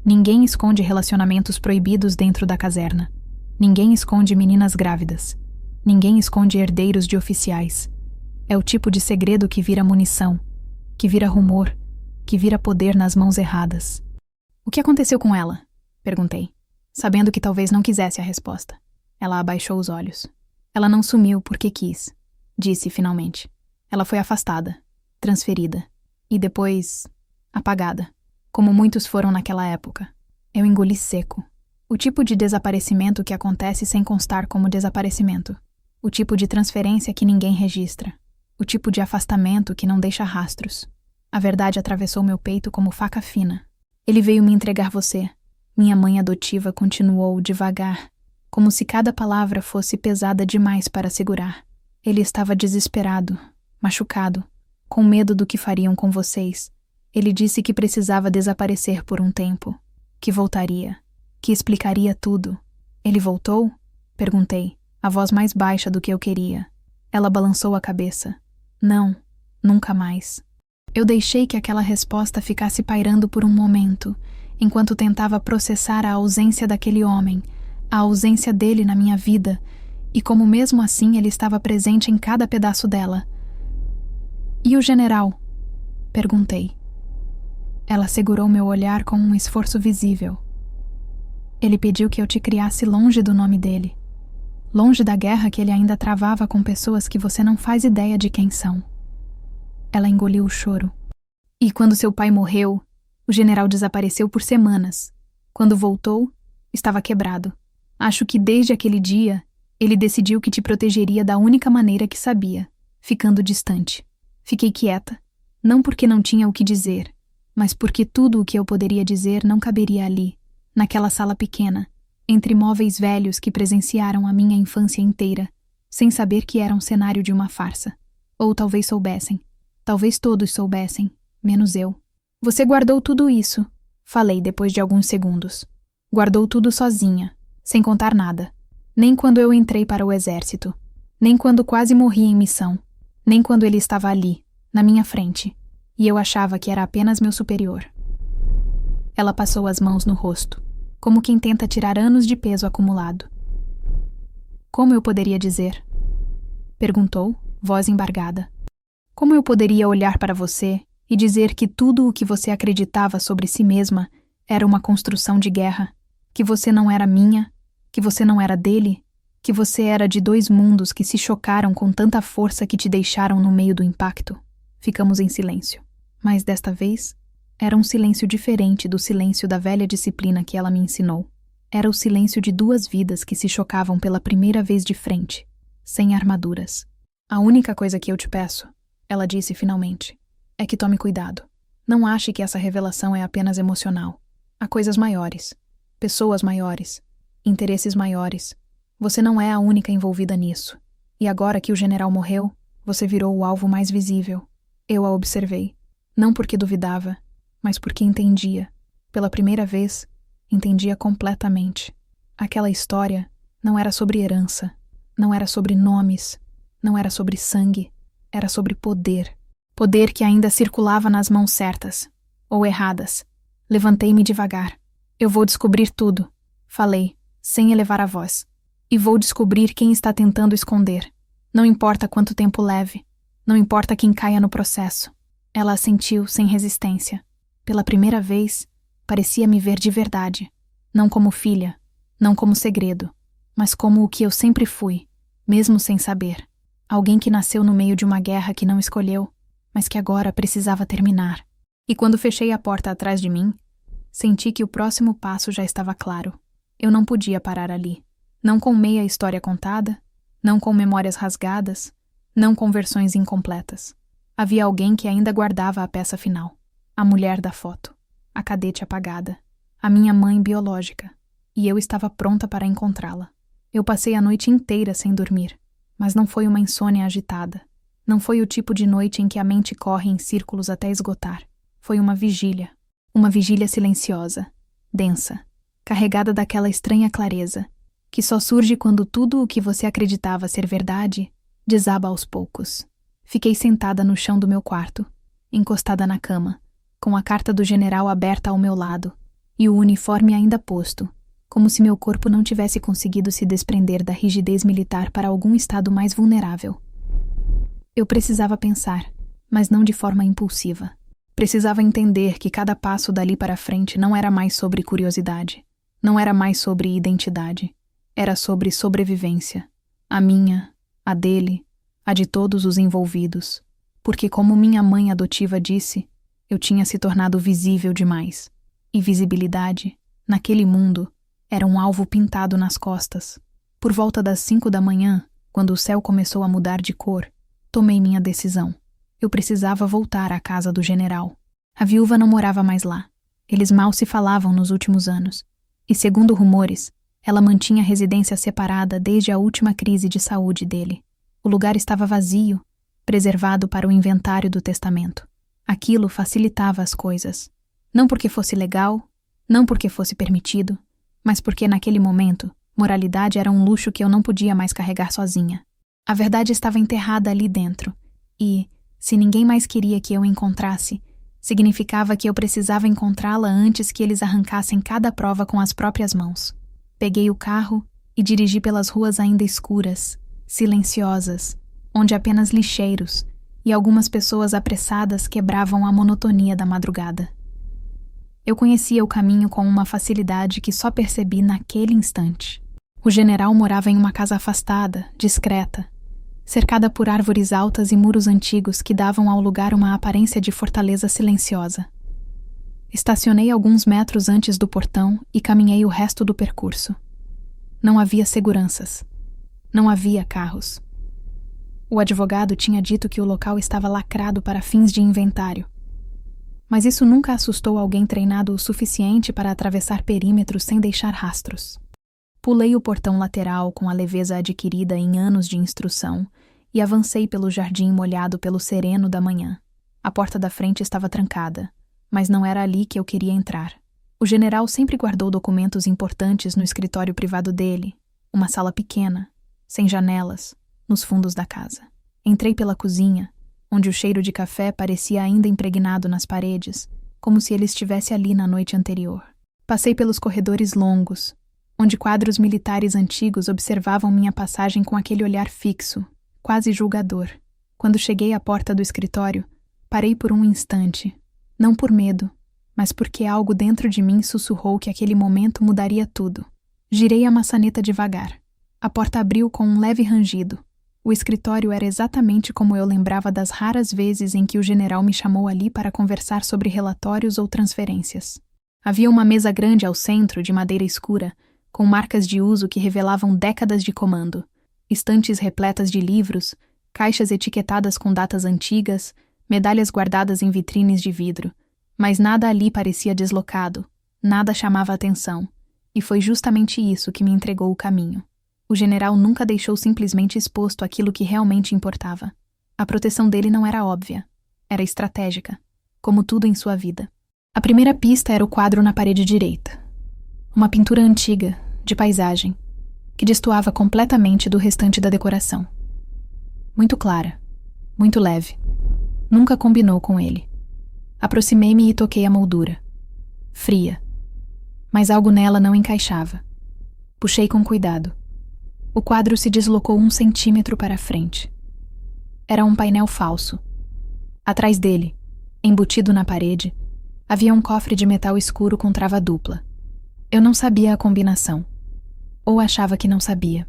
Ninguém esconde relacionamentos proibidos dentro da caserna. Ninguém esconde meninas grávidas. Ninguém esconde herdeiros de oficiais. É o tipo de segredo que vira munição, que vira rumor, que vira poder nas mãos erradas. O que aconteceu com ela? Perguntei, sabendo que talvez não quisesse a resposta. Ela abaixou os olhos. Ela não sumiu porque quis, disse finalmente. Ela foi afastada, transferida, e depois apagada, como muitos foram naquela época. Eu engoli seco. O tipo de desaparecimento que acontece sem constar como desaparecimento. O tipo de transferência que ninguém registra. O tipo de afastamento que não deixa rastros. A verdade atravessou meu peito como faca fina. Ele veio me entregar você. Minha mãe adotiva continuou devagar, como se cada palavra fosse pesada demais para segurar. Ele estava desesperado, machucado, com medo do que fariam com vocês. Ele disse que precisava desaparecer por um tempo, que voltaria, que explicaria tudo. Ele voltou? Perguntei, a voz mais baixa do que eu queria. Ela balançou a cabeça. Não, nunca mais. Eu deixei que aquela resposta ficasse pairando por um momento, enquanto tentava processar a ausência daquele homem, a ausência dele na minha vida, e como mesmo assim ele estava presente em cada pedaço dela. E o general? Perguntei. Ela segurou meu olhar com um esforço visível. Ele pediu que eu te criasse longe do nome dele, longe da guerra que ele ainda travava com pessoas que você não faz ideia de quem são. Ela engoliu o choro. E quando seu pai morreu, o general desapareceu por semanas. Quando voltou, estava quebrado. Acho que desde aquele dia, ele decidiu que te protegeria da única maneira que sabia, ficando distante. Fiquei quieta, não porque não tinha o que dizer, mas porque tudo o que eu poderia dizer não caberia ali, naquela sala pequena, entre móveis velhos que presenciaram a minha infância inteira, sem saber que era um cenário de uma farsa. Ou talvez soubessem. Talvez todos soubessem, menos eu. Você guardou tudo isso, falei depois de alguns segundos. Guardou tudo sozinha, sem contar nada. Nem quando eu entrei para o exército, nem quando quase morri em missão, nem quando ele estava ali, na minha frente, e eu achava que era apenas meu superior. Ela passou as mãos no rosto, como quem tenta tirar anos de peso acumulado. Como eu poderia dizer? Perguntou, voz embargada. Como eu poderia olhar para você e dizer que tudo o que você acreditava sobre si mesma era uma construção de guerra, que você não era minha, que você não era dele, que você era de dois mundos que se chocaram com tanta força que te deixaram no meio do impacto? Ficamos em silêncio. Mas desta vez, era um silêncio diferente do silêncio da velha disciplina que ela me ensinou. Era o silêncio de duas vidas que se chocavam pela primeira vez de frente, sem armaduras. A única coisa que eu te peço, ela disse finalmente, é que tome cuidado. Não ache que essa revelação é apenas emocional. Há coisas maiores, pessoas maiores, interesses maiores. Você não é a única envolvida nisso. E agora que o general morreu, você virou o alvo mais visível. Eu a observei. Não porque duvidava, mas porque entendia. Pela primeira vez, entendia completamente. Aquela história não era sobre herança, não era sobre nomes, não era sobre sangue, era sobre poder. Poder que ainda circulava nas mãos certas, ou erradas. Levantei-me devagar. Eu vou descobrir tudo, falei, sem elevar a voz. E vou descobrir quem está tentando esconder. Não importa quanto tempo leve, não importa quem caia no processo. Ela assentiu sem resistência. Pela primeira vez, parecia me ver de verdade. Não como filha, não como segredo, mas como o que eu sempre fui, mesmo sem saber. Alguém que nasceu no meio de uma guerra que não escolheu, mas que agora precisava terminar. E quando fechei a porta atrás de mim, senti que o próximo passo já estava claro. Eu não podia parar ali. Não com meia história contada, não com memórias rasgadas, não com versões incompletas. Havia alguém que ainda guardava a peça final. A mulher da foto. A cadete apagada. A minha mãe biológica. E eu estava pronta para encontrá-la. Eu passei a noite inteira sem dormir, mas não foi uma insônia agitada. Não foi o tipo de noite em que a mente corre em círculos até esgotar. Foi uma vigília silenciosa, densa, carregada daquela estranha clareza, que só surge quando tudo o que você acreditava ser verdade desaba aos poucos. Fiquei sentada no chão do meu quarto, encostada na cama, com a carta do general aberta ao meu lado e o uniforme ainda posto, como se meu corpo não tivesse conseguido se desprender da rigidez militar para algum estado mais vulnerável. Eu precisava pensar, mas não de forma impulsiva. Precisava entender que cada passo dali para frente não era mais sobre curiosidade, não era mais sobre identidade. Era sobre sobrevivência. A minha, a dele, a de todos os envolvidos. Porque, como minha mãe adotiva disse, eu tinha se tornado visível demais. E visibilidade, naquele mundo, era um alvo pintado nas costas. Por volta das 5 da manhã, quando o céu começou a mudar de cor, tomei minha decisão. Eu precisava voltar à casa do general. A viúva não morava mais lá. Eles mal se falavam nos últimos anos. E, segundo rumores, ela mantinha a residência separada desde a última crise de saúde dele. O lugar estava vazio, preservado para o inventário do testamento. Aquilo facilitava as coisas. Não porque fosse legal, não porque fosse permitido, mas porque naquele momento, moralidade era um luxo que eu não podia mais carregar sozinha. A verdade estava enterrada ali dentro, e, se ninguém mais queria que eu a encontrasse, significava que eu precisava encontrá-la antes que eles arrancassem cada prova com as próprias mãos. Peguei o carro e dirigi pelas ruas ainda escuras, silenciosas, onde apenas lixeiros e algumas pessoas apressadas quebravam a monotonia da madrugada. Eu conhecia o caminho com uma facilidade que só percebi naquele instante. O general morava em uma casa afastada, discreta, cercada por árvores altas e muros antigos que davam ao lugar uma aparência de fortaleza silenciosa. Estacionei alguns metros antes do portão e caminhei o resto do percurso. Não havia seguranças. Não havia carros. O advogado tinha dito que o local estava lacrado para fins de inventário. Mas isso nunca assustou alguém treinado o suficiente para atravessar perímetros sem deixar rastros. Pulei o portão lateral com a leveza adquirida em anos de instrução e avancei pelo jardim molhado pelo sereno da manhã. A porta da frente estava trancada, mas não era ali que eu queria entrar. O general sempre guardou documentos importantes no escritório privado dele, uma sala pequena, sem janelas, nos fundos da casa. Entrei pela cozinha, onde o cheiro de café parecia ainda impregnado nas paredes, como se ele estivesse ali na noite anterior. Passei pelos corredores longos, onde quadros militares antigos observavam minha passagem com aquele olhar fixo, quase julgador. Quando cheguei à porta do escritório, parei por um instante, não por medo, mas porque algo dentro de mim sussurrou que aquele momento mudaria tudo. Girei a maçaneta devagar. A porta abriu com um leve rangido. O escritório era exatamente como eu lembrava das raras vezes em que o general me chamou ali para conversar sobre relatórios ou transferências. Havia uma mesa grande ao centro, de madeira escura, com marcas de uso que revelavam décadas de comando, estantes repletas de livros, caixas etiquetadas com datas antigas, medalhas guardadas em vitrines de vidro, mas nada ali parecia deslocado, nada chamava atenção, e foi justamente isso que me entregou o caminho. O general nunca deixou simplesmente exposto aquilo que realmente importava. A proteção dele não era óbvia, era estratégica, como tudo em sua vida. A primeira pista era o quadro na parede direita. Uma pintura antiga, de paisagem, que destoava completamente do restante da decoração. Muito clara, muito leve. Nunca combinou com ele. Aproximei-me e toquei a moldura. Fria. Mas algo nela não encaixava. Puxei com cuidado. O quadro se deslocou 1 centímetro para a frente. Era um painel falso. Atrás dele, embutido na parede, havia um cofre de metal escuro com trava dupla. Eu não sabia a combinação. Ou achava que não sabia.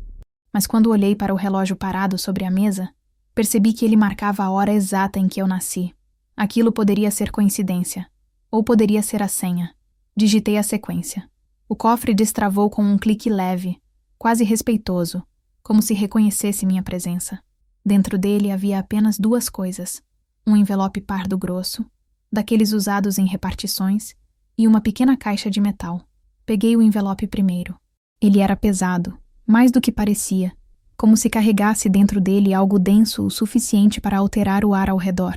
Mas quando olhei para o relógio parado sobre a mesa, percebi que ele marcava a hora exata em que eu nasci. Aquilo poderia ser coincidência. Ou poderia ser a senha. Digitei a sequência. O cofre destravou com um clique leve, quase respeitoso, como se reconhecesse minha presença. Dentro dele havia apenas 2 coisas: um envelope pardo grosso, daqueles usados em repartições, e uma pequena caixa de metal. Peguei o envelope primeiro. Ele era pesado, mais do que parecia, como se carregasse dentro dele algo denso o suficiente para alterar o ar ao redor.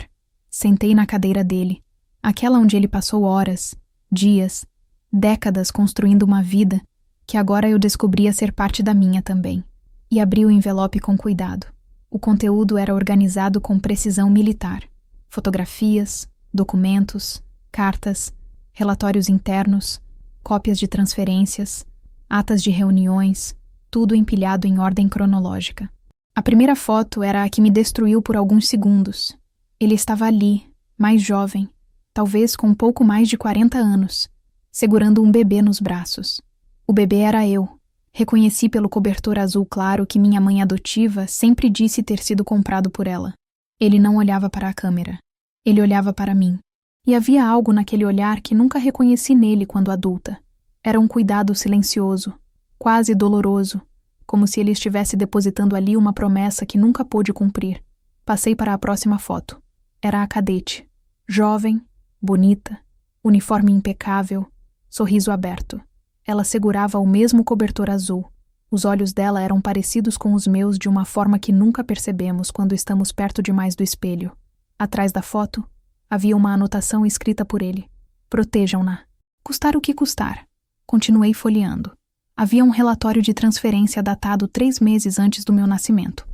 Sentei na cadeira dele, aquela onde ele passou horas, dias, décadas construindo uma vida que agora eu descobria ser parte da minha também, e abri o envelope com cuidado. O conteúdo era organizado com precisão militar. Fotografias, documentos, cartas, relatórios internos, cópias de transferências, atas de reuniões, tudo empilhado em ordem cronológica. A primeira foto era a que me destruiu por alguns segundos. Ele estava ali, mais jovem, talvez com um pouco mais de 40 anos, segurando um bebê nos braços. O bebê era eu. Reconheci pelo cobertor azul claro que minha mãe adotiva sempre disse ter sido comprado por ela. Ele não olhava para a câmera. Ele olhava para mim. E havia algo naquele olhar que nunca reconheci nele quando adulta. Era um cuidado silencioso, quase doloroso, como se ele estivesse depositando ali uma promessa que nunca pôde cumprir. Passei para a próxima foto. Era a cadete. Jovem, bonita, uniforme impecável, sorriso aberto. Ela segurava o mesmo cobertor azul. Os olhos dela eram parecidos com os meus de uma forma que nunca percebemos quando estamos perto demais do espelho. Atrás da foto, havia uma anotação escrita por ele. Protejam-na. Custar o que custar. Continuei folheando. Havia um relatório de transferência datado 3 meses antes do meu nascimento.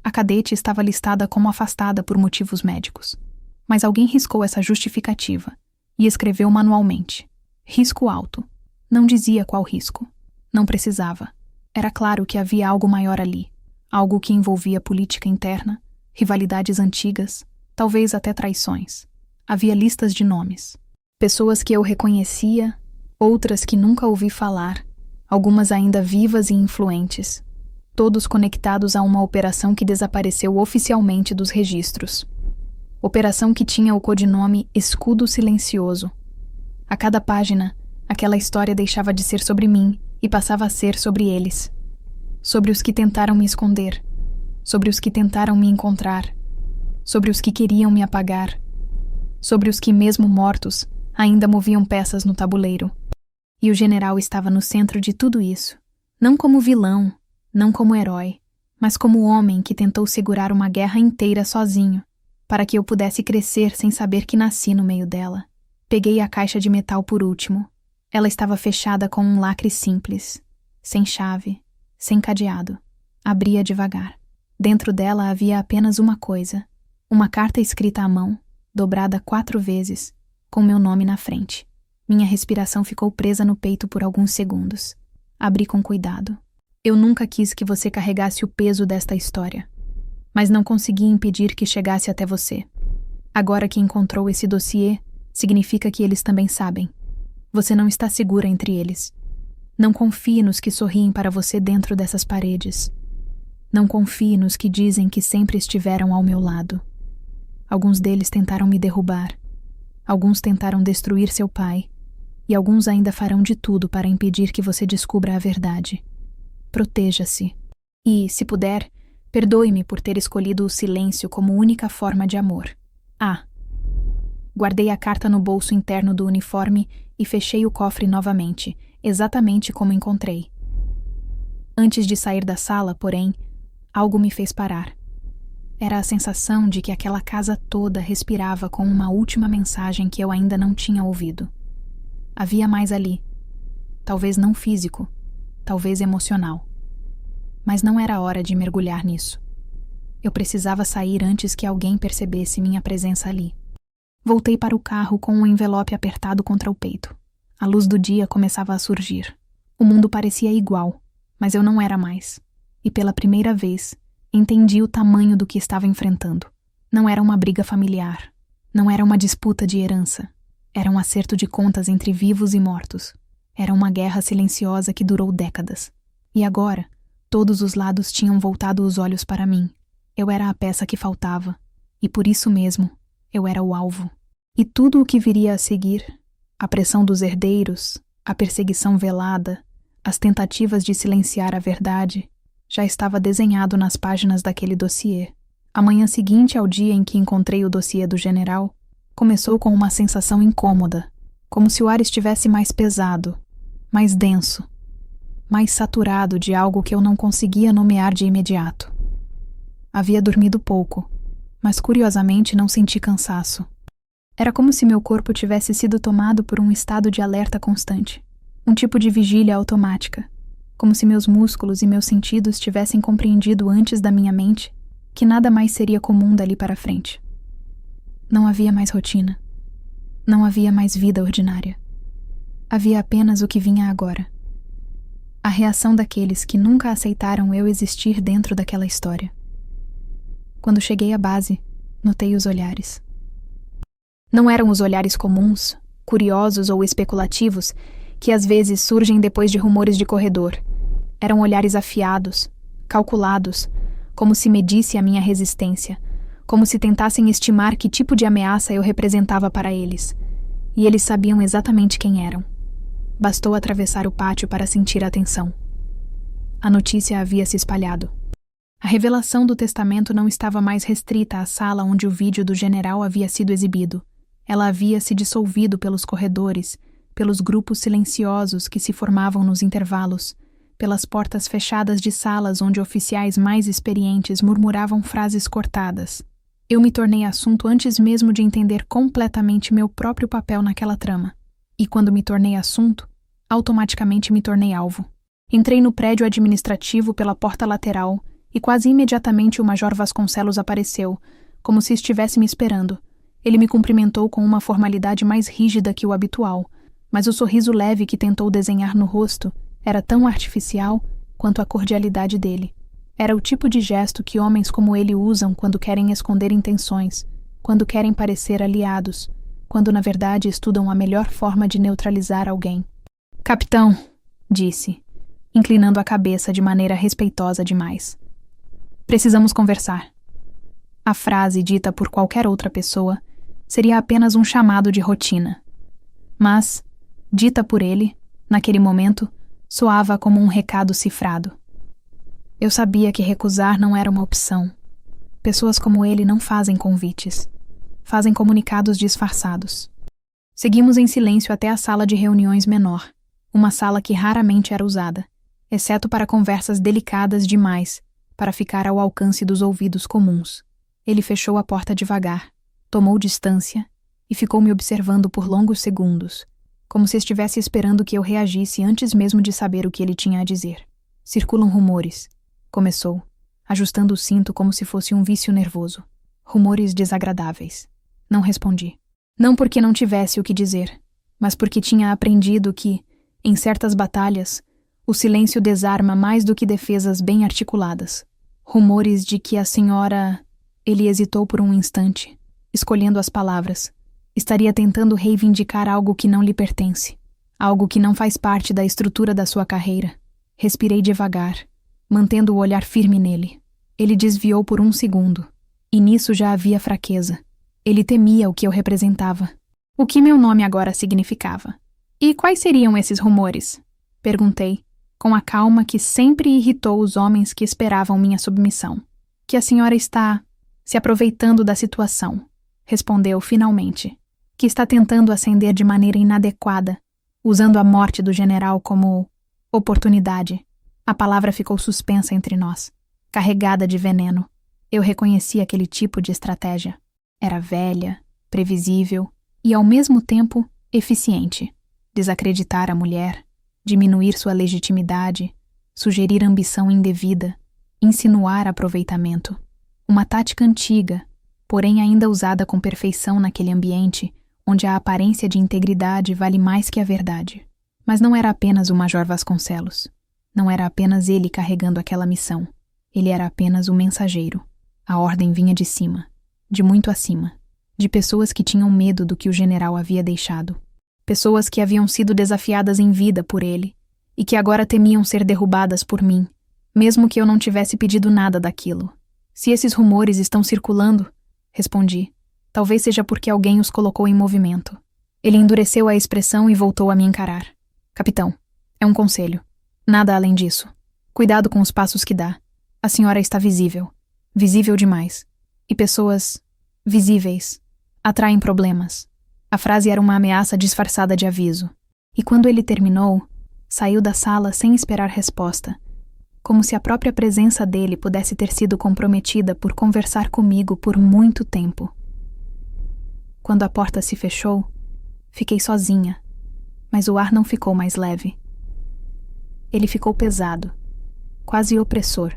A cadete estava listada como afastada por motivos médicos. Mas alguém riscou essa justificativa e escreveu manualmente. Risco alto. Não dizia qual risco. Não precisava. Era claro que havia algo maior ali. Algo que envolvia política interna, rivalidades antigas, talvez até traições. Havia listas de nomes. Pessoas que eu reconhecia, outras que nunca ouvi falar, algumas ainda vivas e influentes. Todos conectados a uma operação que desapareceu oficialmente dos registros. Operação que tinha o codinome Escudo Silencioso. A cada página, aquela história deixava de ser sobre mim e passava a ser sobre eles. Sobre os que tentaram me esconder. Sobre os que tentaram me encontrar. Sobre os que queriam me apagar. Sobre os que, mesmo mortos, ainda moviam peças no tabuleiro. E o general estava no centro de tudo isso. Não como vilão, não como herói, mas como homem que tentou segurar uma guerra inteira sozinho, para que eu pudesse crescer sem saber que nasci no meio dela. Peguei a caixa de metal por último. Ela estava fechada com um lacre simples, sem chave, sem cadeado. Abria devagar. Dentro dela havia apenas uma coisa: uma carta escrita à mão, dobrada 4 vezes, com meu nome na frente. Minha respiração ficou presa no peito por alguns segundos. Abri com cuidado. Eu nunca quis que você carregasse o peso desta história, mas não consegui impedir que chegasse até você. Agora que encontrou esse dossiê, significa que eles também sabem. Você não está segura entre eles. Não confie nos que sorriem para você dentro dessas paredes. Não confie nos que dizem que sempre estiveram ao meu lado. Alguns deles tentaram me derrubar. Alguns tentaram destruir seu pai. E alguns ainda farão de tudo para impedir que você descubra a verdade. Proteja-se. E, se puder, perdoe-me por ter escolhido o silêncio como única forma de amor. Guardei a carta no bolso interno do uniforme e fechei o cofre novamente, exatamente como encontrei. Antes de sair da sala, porém, algo me fez parar. Era a sensação de que aquela casa toda respirava com uma última mensagem que eu ainda não tinha ouvido. Havia mais ali. Talvez não físico, talvez emocional. Mas não era hora de mergulhar nisso. Eu precisava sair antes que alguém percebesse minha presença ali. Voltei para o carro com um envelope apertado contra o peito. A luz do dia começava a surgir. O mundo parecia igual, mas eu não era mais. E pela primeira vez, entendi o tamanho do que estava enfrentando. Não era uma briga familiar. Não era uma disputa de herança. Era um acerto de contas entre vivos e mortos. Era uma guerra silenciosa que durou décadas. E agora, todos os lados tinham voltado os olhos para mim. Eu era a peça que faltava. E por isso mesmo, eu era o alvo. E tudo o que viria a seguir, a pressão dos herdeiros, a perseguição velada, as tentativas de silenciar a verdade, já estava desenhado nas páginas daquele dossiê. A manhã seguinte ao dia em que encontrei o dossiê do general, começou com uma sensação incômoda, como se o ar estivesse mais pesado, mais denso, mais saturado de algo que eu não conseguia nomear de imediato. Havia dormido pouco, mas curiosamente não senti cansaço. Era como se meu corpo tivesse sido tomado por um estado de alerta constante, um tipo de vigília automática, como se meus músculos e meus sentidos tivessem compreendido antes da minha mente que nada mais seria comum dali para frente. Não havia mais rotina. Não havia mais vida ordinária. Havia apenas o que vinha agora. A reação daqueles que nunca aceitaram eu existir dentro daquela história. Quando cheguei à base, notei os olhares. Não eram os olhares comuns, curiosos ou especulativos, que às vezes surgem depois de rumores de corredor. Eram olhares afiados, calculados, como se medisse a minha resistência, como se tentassem estimar que tipo de ameaça eu representava para eles. E eles sabiam exatamente quem eram. Bastou atravessar o pátio para sentir a tensão. A notícia havia se espalhado. A revelação do testamento não estava mais restrita à sala onde o vídeo do general havia sido exibido. Ela havia se dissolvido pelos corredores, pelos grupos silenciosos que se formavam nos intervalos, pelas portas fechadas de salas onde oficiais mais experientes murmuravam frases cortadas. Eu me tornei assunto antes mesmo de entender completamente meu próprio papel naquela trama. E quando me tornei assunto, automaticamente me tornei alvo. Entrei no prédio administrativo pela porta lateral e quase imediatamente o Major Vasconcelos apareceu, como se estivesse me esperando. Ele me cumprimentou com uma formalidade mais rígida que o habitual, mas o sorriso leve que tentou desenhar no rosto era tão artificial quanto a cordialidade dele. Era o tipo de gesto que homens como ele usam quando querem esconder intenções, quando querem parecer aliados, quando na verdade estudam a melhor forma de neutralizar alguém. "Capitão", disse, inclinando a cabeça de maneira respeitosa demais. "Precisamos conversar." A frase dita por qualquer outra pessoa seria apenas um chamado de rotina. Mas, dita por ele, naquele momento, soava como um recado cifrado. Eu sabia que recusar não era uma opção. Pessoas como ele não fazem convites. Fazem comunicados disfarçados. Seguimos em silêncio até a sala de reuniões menor, uma sala que raramente era usada, exceto para conversas delicadas demais, para ficar ao alcance dos ouvidos comuns. Ele fechou a porta devagar, tomou distância e ficou me observando por longos segundos, como se estivesse esperando que eu reagisse antes mesmo de saber o que ele tinha a dizer. Circulam rumores, começou, ajustando o cinto como se fosse um vício nervoso. Rumores desagradáveis. Não respondi. Não porque não tivesse o que dizer, mas porque tinha aprendido que, em certas batalhas, o silêncio desarma mais do que defesas bem articuladas. Rumores de que a senhora... Ele hesitou por um instante, escolhendo as palavras. Estaria tentando reivindicar algo que não lhe pertence, algo que não faz parte da estrutura da sua carreira. Respirei devagar, mantendo o olhar firme nele. Ele desviou por um segundo, e nisso já havia fraqueza. Ele temia o que eu representava. O que meu nome agora significava. E quais seriam esses rumores? Perguntei, com a calma que sempre irritou os homens que esperavam minha submissão. Que a senhora está se aproveitando da situação, respondeu finalmente. Que está tentando ascender de maneira inadequada, usando a morte do general como oportunidade. A palavra ficou suspensa entre nós, carregada de veneno. Eu reconheci aquele tipo de estratégia. Era velha, previsível e, ao mesmo tempo, eficiente. Desacreditar a mulher, diminuir sua legitimidade, sugerir ambição indevida, insinuar aproveitamento. Uma tática antiga, porém ainda usada com perfeição naquele ambiente onde a aparência de integridade vale mais que a verdade. Mas não era apenas o Major Vasconcelos. Não era apenas ele carregando aquela missão. Ele era apenas o mensageiro. A ordem vinha de cima, de muito acima, de pessoas que tinham medo do que o general havia deixado. Pessoas que haviam sido desafiadas em vida por ele e que agora temiam ser derrubadas por mim, mesmo que eu não tivesse pedido nada daquilo. Se esses rumores estão circulando, respondi, talvez seja porque alguém os colocou em movimento. Ele endureceu a expressão e voltou a me encarar. Capitão, é um conselho. Nada além disso. Cuidado com os passos que dá. A senhora está visível. Visível demais. E pessoas visíveis atraem problemas. A frase era uma ameaça disfarçada de aviso. E quando ele terminou, saiu da sala sem esperar resposta, como se a própria presença dele pudesse ter sido comprometida por conversar comigo por muito tempo. Quando a porta se fechou, fiquei sozinha, mas o ar não ficou mais leve. Ele ficou pesado, quase opressor,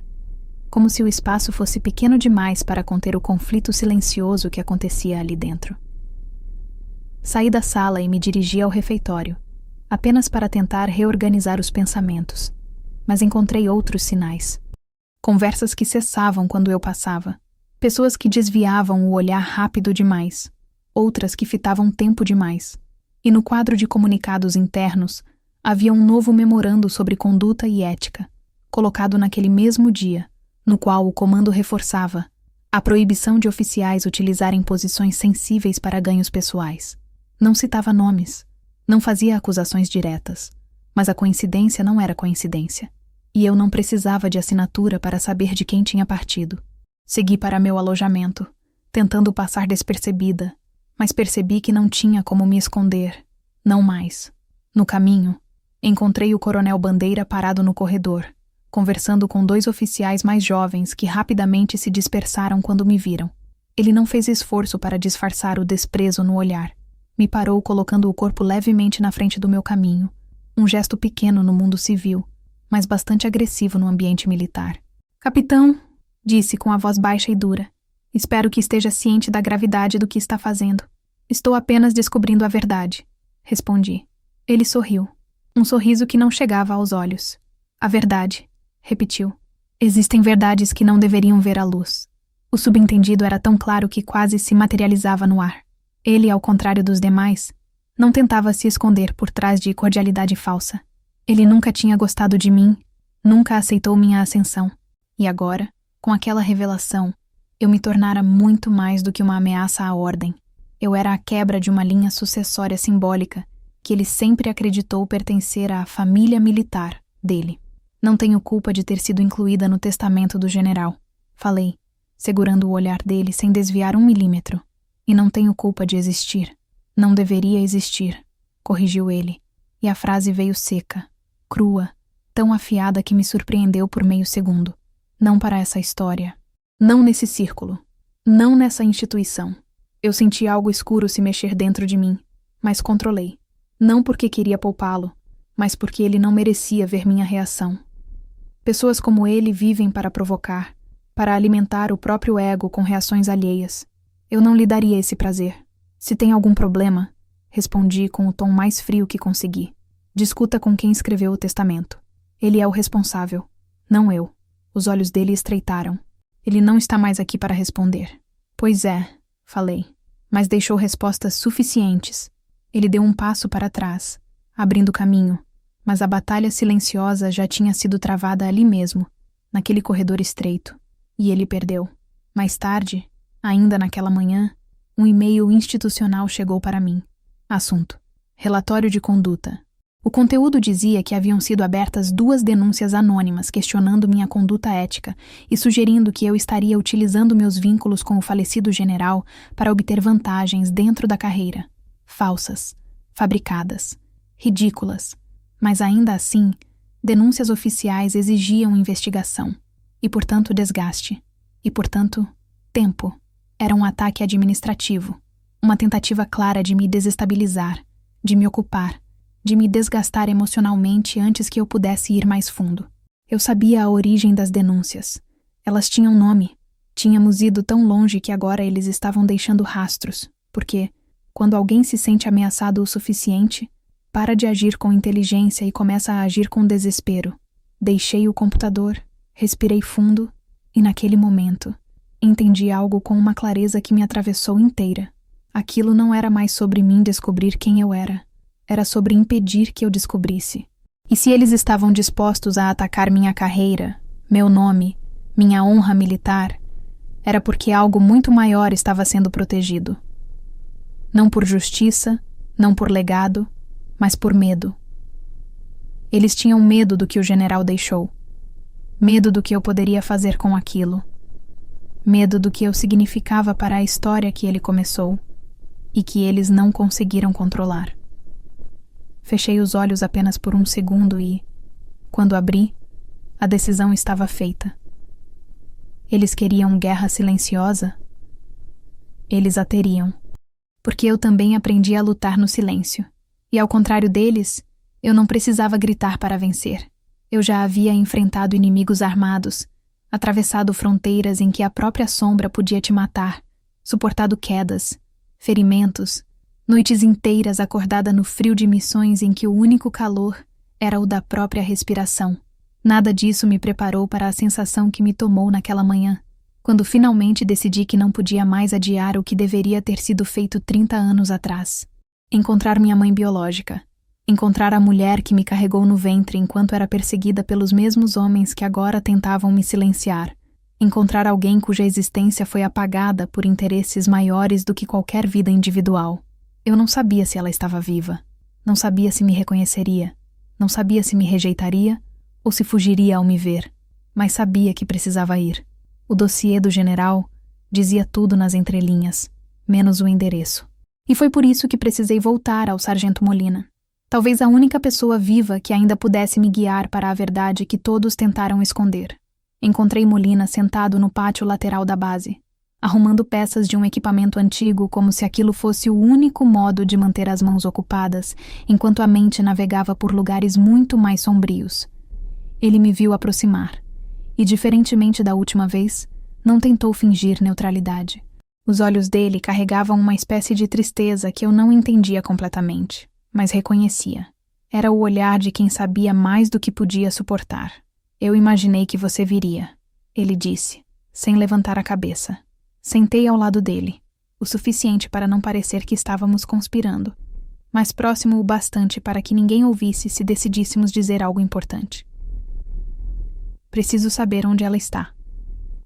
como se o espaço fosse pequeno demais para conter o conflito silencioso que acontecia ali dentro. Saí da sala e me dirigi ao refeitório, apenas para tentar reorganizar os pensamentos, mas encontrei outros sinais. Conversas que cessavam quando eu passava, pessoas que desviavam o olhar rápido demais, outras que fitavam tempo demais. E no quadro de comunicados internos havia um novo memorando sobre conduta e ética, colocado naquele mesmo dia, no qual o comando reforçava a proibição de oficiais utilizarem posições sensíveis para ganhos pessoais. Não citava nomes, não fazia acusações diretas, mas a coincidência não era coincidência. E eu não precisava de assinatura para saber de quem tinha partido. Segui para meu alojamento, tentando passar despercebida, mas percebi que não tinha como me esconder. Não mais. No caminho, encontrei o coronel Bandeira parado no corredor, conversando com 2 oficiais mais jovens que rapidamente se dispersaram quando me viram. Ele não fez esforço para disfarçar o desprezo no olhar. Me parou colocando o corpo levemente na frente do meu caminho, um gesto pequeno no mundo civil, mas bastante agressivo no ambiente militar. Capitão, disse com a voz baixa e dura, espero que esteja ciente da gravidade do que está fazendo. Estou apenas descobrindo a verdade, respondi. Ele sorriu, um sorriso que não chegava aos olhos. A verdade, repetiu. Existem verdades que não deveriam ver a luz. O subentendido era tão claro que quase se materializava no ar. Ele, ao contrário dos demais, não tentava se esconder por trás de cordialidade falsa. Ele nunca tinha gostado de mim, nunca aceitou minha ascensão. E agora, com aquela revelação, eu me tornara muito mais do que uma ameaça à ordem. Eu era a quebra de uma linha sucessória simbólica que ele sempre acreditou pertencer à família militar dele. Não tenho culpa de ter sido incluída no testamento do general, falei, segurando o olhar dele sem desviar 1 milímetro. E não tenho culpa de existir. Não deveria existir, corrigiu ele, e a frase veio seca, crua, tão afiada que me surpreendeu por meio segundo. Não para essa história. Não nesse círculo. Não nessa instituição. Eu senti algo escuro se mexer dentro de mim, mas controlei. Não porque queria poupá-lo, mas porque ele não merecia ver minha reação. Pessoas como ele vivem para provocar, para alimentar o próprio ego com reações alheias. Eu não lhe daria esse prazer. Se tem algum problema, respondi com o tom mais frio que consegui. Discuta com quem escreveu o testamento. Ele é o responsável, não eu. Os olhos dele estreitaram. Ele não está mais aqui para responder. Pois é, falei, mas deixou respostas suficientes. Ele deu um passo para trás, abrindo caminho, mas a batalha silenciosa já tinha sido travada ali mesmo, naquele corredor estreito, e ele perdeu. Mais tarde, ainda naquela manhã, um e-mail institucional chegou para mim. Assunto: relatório de conduta. O conteúdo dizia que haviam sido abertas 2 denúncias anônimas questionando minha conduta ética e sugerindo que eu estaria utilizando meus vínculos com o falecido general para obter vantagens dentro da carreira. Falsas, fabricadas, ridículas. Mas ainda assim, denúncias oficiais exigiam investigação. E, portanto, desgaste. E, portanto, tempo. Era um ataque administrativo. Uma tentativa clara de me desestabilizar, de me ocupar, de me desgastar emocionalmente antes que eu pudesse ir mais fundo. Eu sabia a origem das denúncias. Elas tinham nome. Tínhamos ido tão longe que agora eles estavam deixando rastros, porque, quando alguém se sente ameaçado o suficiente, para de agir com inteligência e começa a agir com desespero. Deixei o computador, respirei fundo e, naquele momento, entendi algo com uma clareza que me atravessou inteira. Aquilo não era mais sobre mim descobrir quem eu era. Era sobre impedir que eu descobrisse. E se eles estavam dispostos a atacar minha carreira, meu nome, minha honra militar, era porque algo muito maior estava sendo protegido. Não por justiça, não por legado, mas por medo. Eles tinham medo do que o general deixou. Medo do que eu poderia fazer com aquilo. Medo do que eu significava para a história que ele começou e que eles não conseguiram controlar. Fechei os olhos apenas por um segundo e, quando abri, a decisão estava feita. Eles queriam guerra silenciosa? Eles a teriam. Porque eu também aprendi a lutar no silêncio. E ao contrário deles, eu não precisava gritar para vencer. Eu já havia enfrentado inimigos armados, atravessado fronteiras em que a própria sombra podia te matar, suportado quedas, ferimentos, noites inteiras acordada no frio de missões em que o único calor era o da própria respiração. Nada disso me preparou para a sensação que me tomou naquela manhã, quando finalmente decidi que não podia mais adiar o que deveria ter sido feito 30 anos atrás. Encontrar minha mãe biológica. Encontrar a mulher que me carregou no ventre enquanto era perseguida pelos mesmos homens que agora tentavam me silenciar. Encontrar alguém cuja existência foi apagada por interesses maiores do que qualquer vida individual. Eu não sabia se ela estava viva. Não sabia se me reconheceria. Não sabia se me rejeitaria ou se fugiria ao me ver. Mas sabia que precisava ir. O dossiê do general dizia tudo nas entrelinhas, menos o endereço. E foi por isso que precisei voltar ao Sargento Molina. Talvez a única pessoa viva que ainda pudesse me guiar para a verdade que todos tentaram esconder. Encontrei Molina sentado no pátio lateral da base, arrumando peças de um equipamento antigo como se aquilo fosse o único modo de manter as mãos ocupadas, enquanto a mente navegava por lugares muito mais sombrios. Ele me viu aproximar, e diferentemente da última vez, não tentou fingir neutralidade. Os olhos dele carregavam uma espécie de tristeza que eu não entendia completamente, mas reconhecia. Era o olhar de quem sabia mais do que podia suportar. Eu imaginei que você viria, ele disse, sem levantar a cabeça. Sentei ao lado dele, o suficiente para não parecer que estávamos conspirando, mas próximo o bastante para que ninguém ouvisse se decidíssemos dizer algo importante. Preciso saber onde ela está.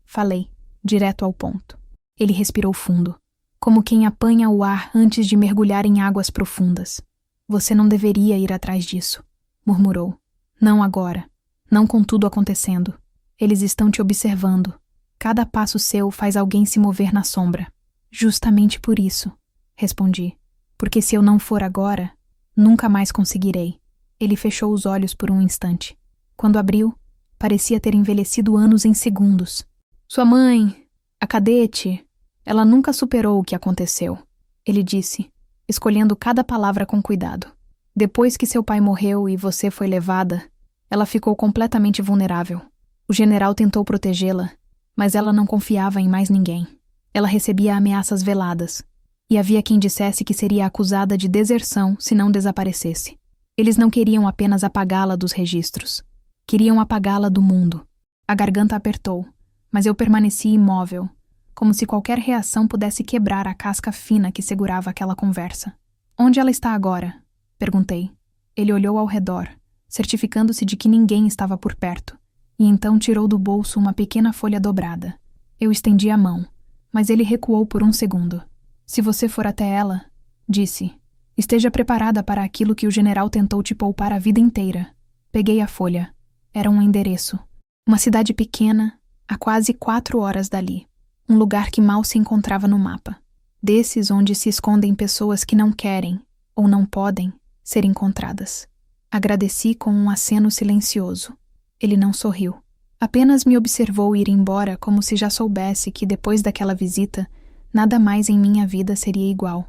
Falei, direto ao ponto. Ele respirou fundo, como quem apanha o ar antes de mergulhar em águas profundas. Você não deveria ir atrás disso, murmurou. Não agora. Não com tudo acontecendo. Eles estão te observando. Cada passo seu faz alguém se mover na sombra. Justamente por isso, respondi. Porque se eu não for agora, nunca mais conseguirei. Ele fechou os olhos por um instante. Quando abriu, parecia ter envelhecido anos em segundos. Sua mãe, a cadete, ela nunca superou o que aconteceu, ele disse, escolhendo cada palavra com cuidado. Depois que seu pai morreu e você foi levada, ela ficou completamente vulnerável. O general tentou protegê-la, mas ela não confiava em mais ninguém. Ela recebia ameaças veladas, e havia quem dissesse que seria acusada de deserção se não desaparecesse. Eles não queriam apenas apagá-la dos registros. Queriam apagá-la do mundo. A garganta apertou, mas eu permaneci imóvel, como se qualquer reação pudesse quebrar a casca fina que segurava aquela conversa. Onde ela está agora? Perguntei. Ele olhou ao redor, certificando-se de que ninguém estava por perto, e então tirou do bolso uma pequena folha dobrada. Eu estendi a mão, mas ele recuou por um segundo. Se você for até ela, disse, esteja preparada para aquilo que o general tentou te poupar a vida inteira. Peguei a folha. Era um endereço. Uma cidade pequena, a quase 4 horas dali. Um lugar que mal se encontrava no mapa. Desses onde se escondem pessoas que não querem, ou não podem, ser encontradas. Agradeci com um aceno silencioso. Ele não sorriu. Apenas me observou ir embora como se já soubesse que depois daquela visita, nada mais em minha vida seria igual.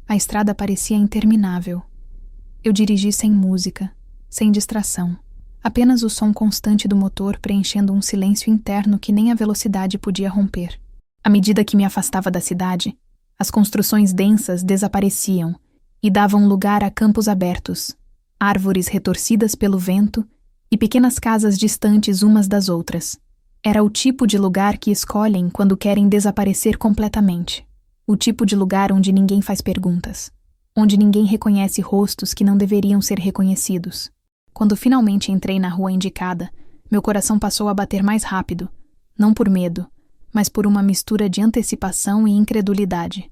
A estrada parecia interminável. Eu dirigi sem música, sem distração. Apenas o som constante do motor preenchendo um silêncio interno que nem a velocidade podia romper. À medida que me afastava da cidade, as construções densas desapareciam e davam lugar a campos abertos, árvores retorcidas pelo vento e pequenas casas distantes umas das outras. Era o tipo de lugar que escolhem quando querem desaparecer completamente. O tipo de lugar onde ninguém faz perguntas, onde ninguém reconhece rostos que não deveriam ser reconhecidos. Quando finalmente entrei na rua indicada, meu coração passou a bater mais rápido, não por medo, mas por uma mistura de antecipação e incredulidade.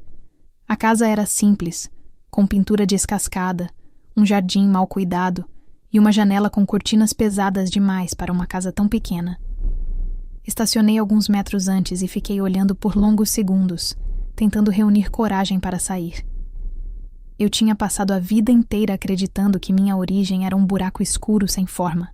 A casa era simples, com pintura descascada, um jardim mal cuidado e uma janela com cortinas pesadas demais para uma casa tão pequena. Estacionei alguns metros antes e fiquei olhando por longos segundos, tentando reunir coragem para sair. Eu tinha passado a vida inteira acreditando que minha origem era um buraco escuro sem forma.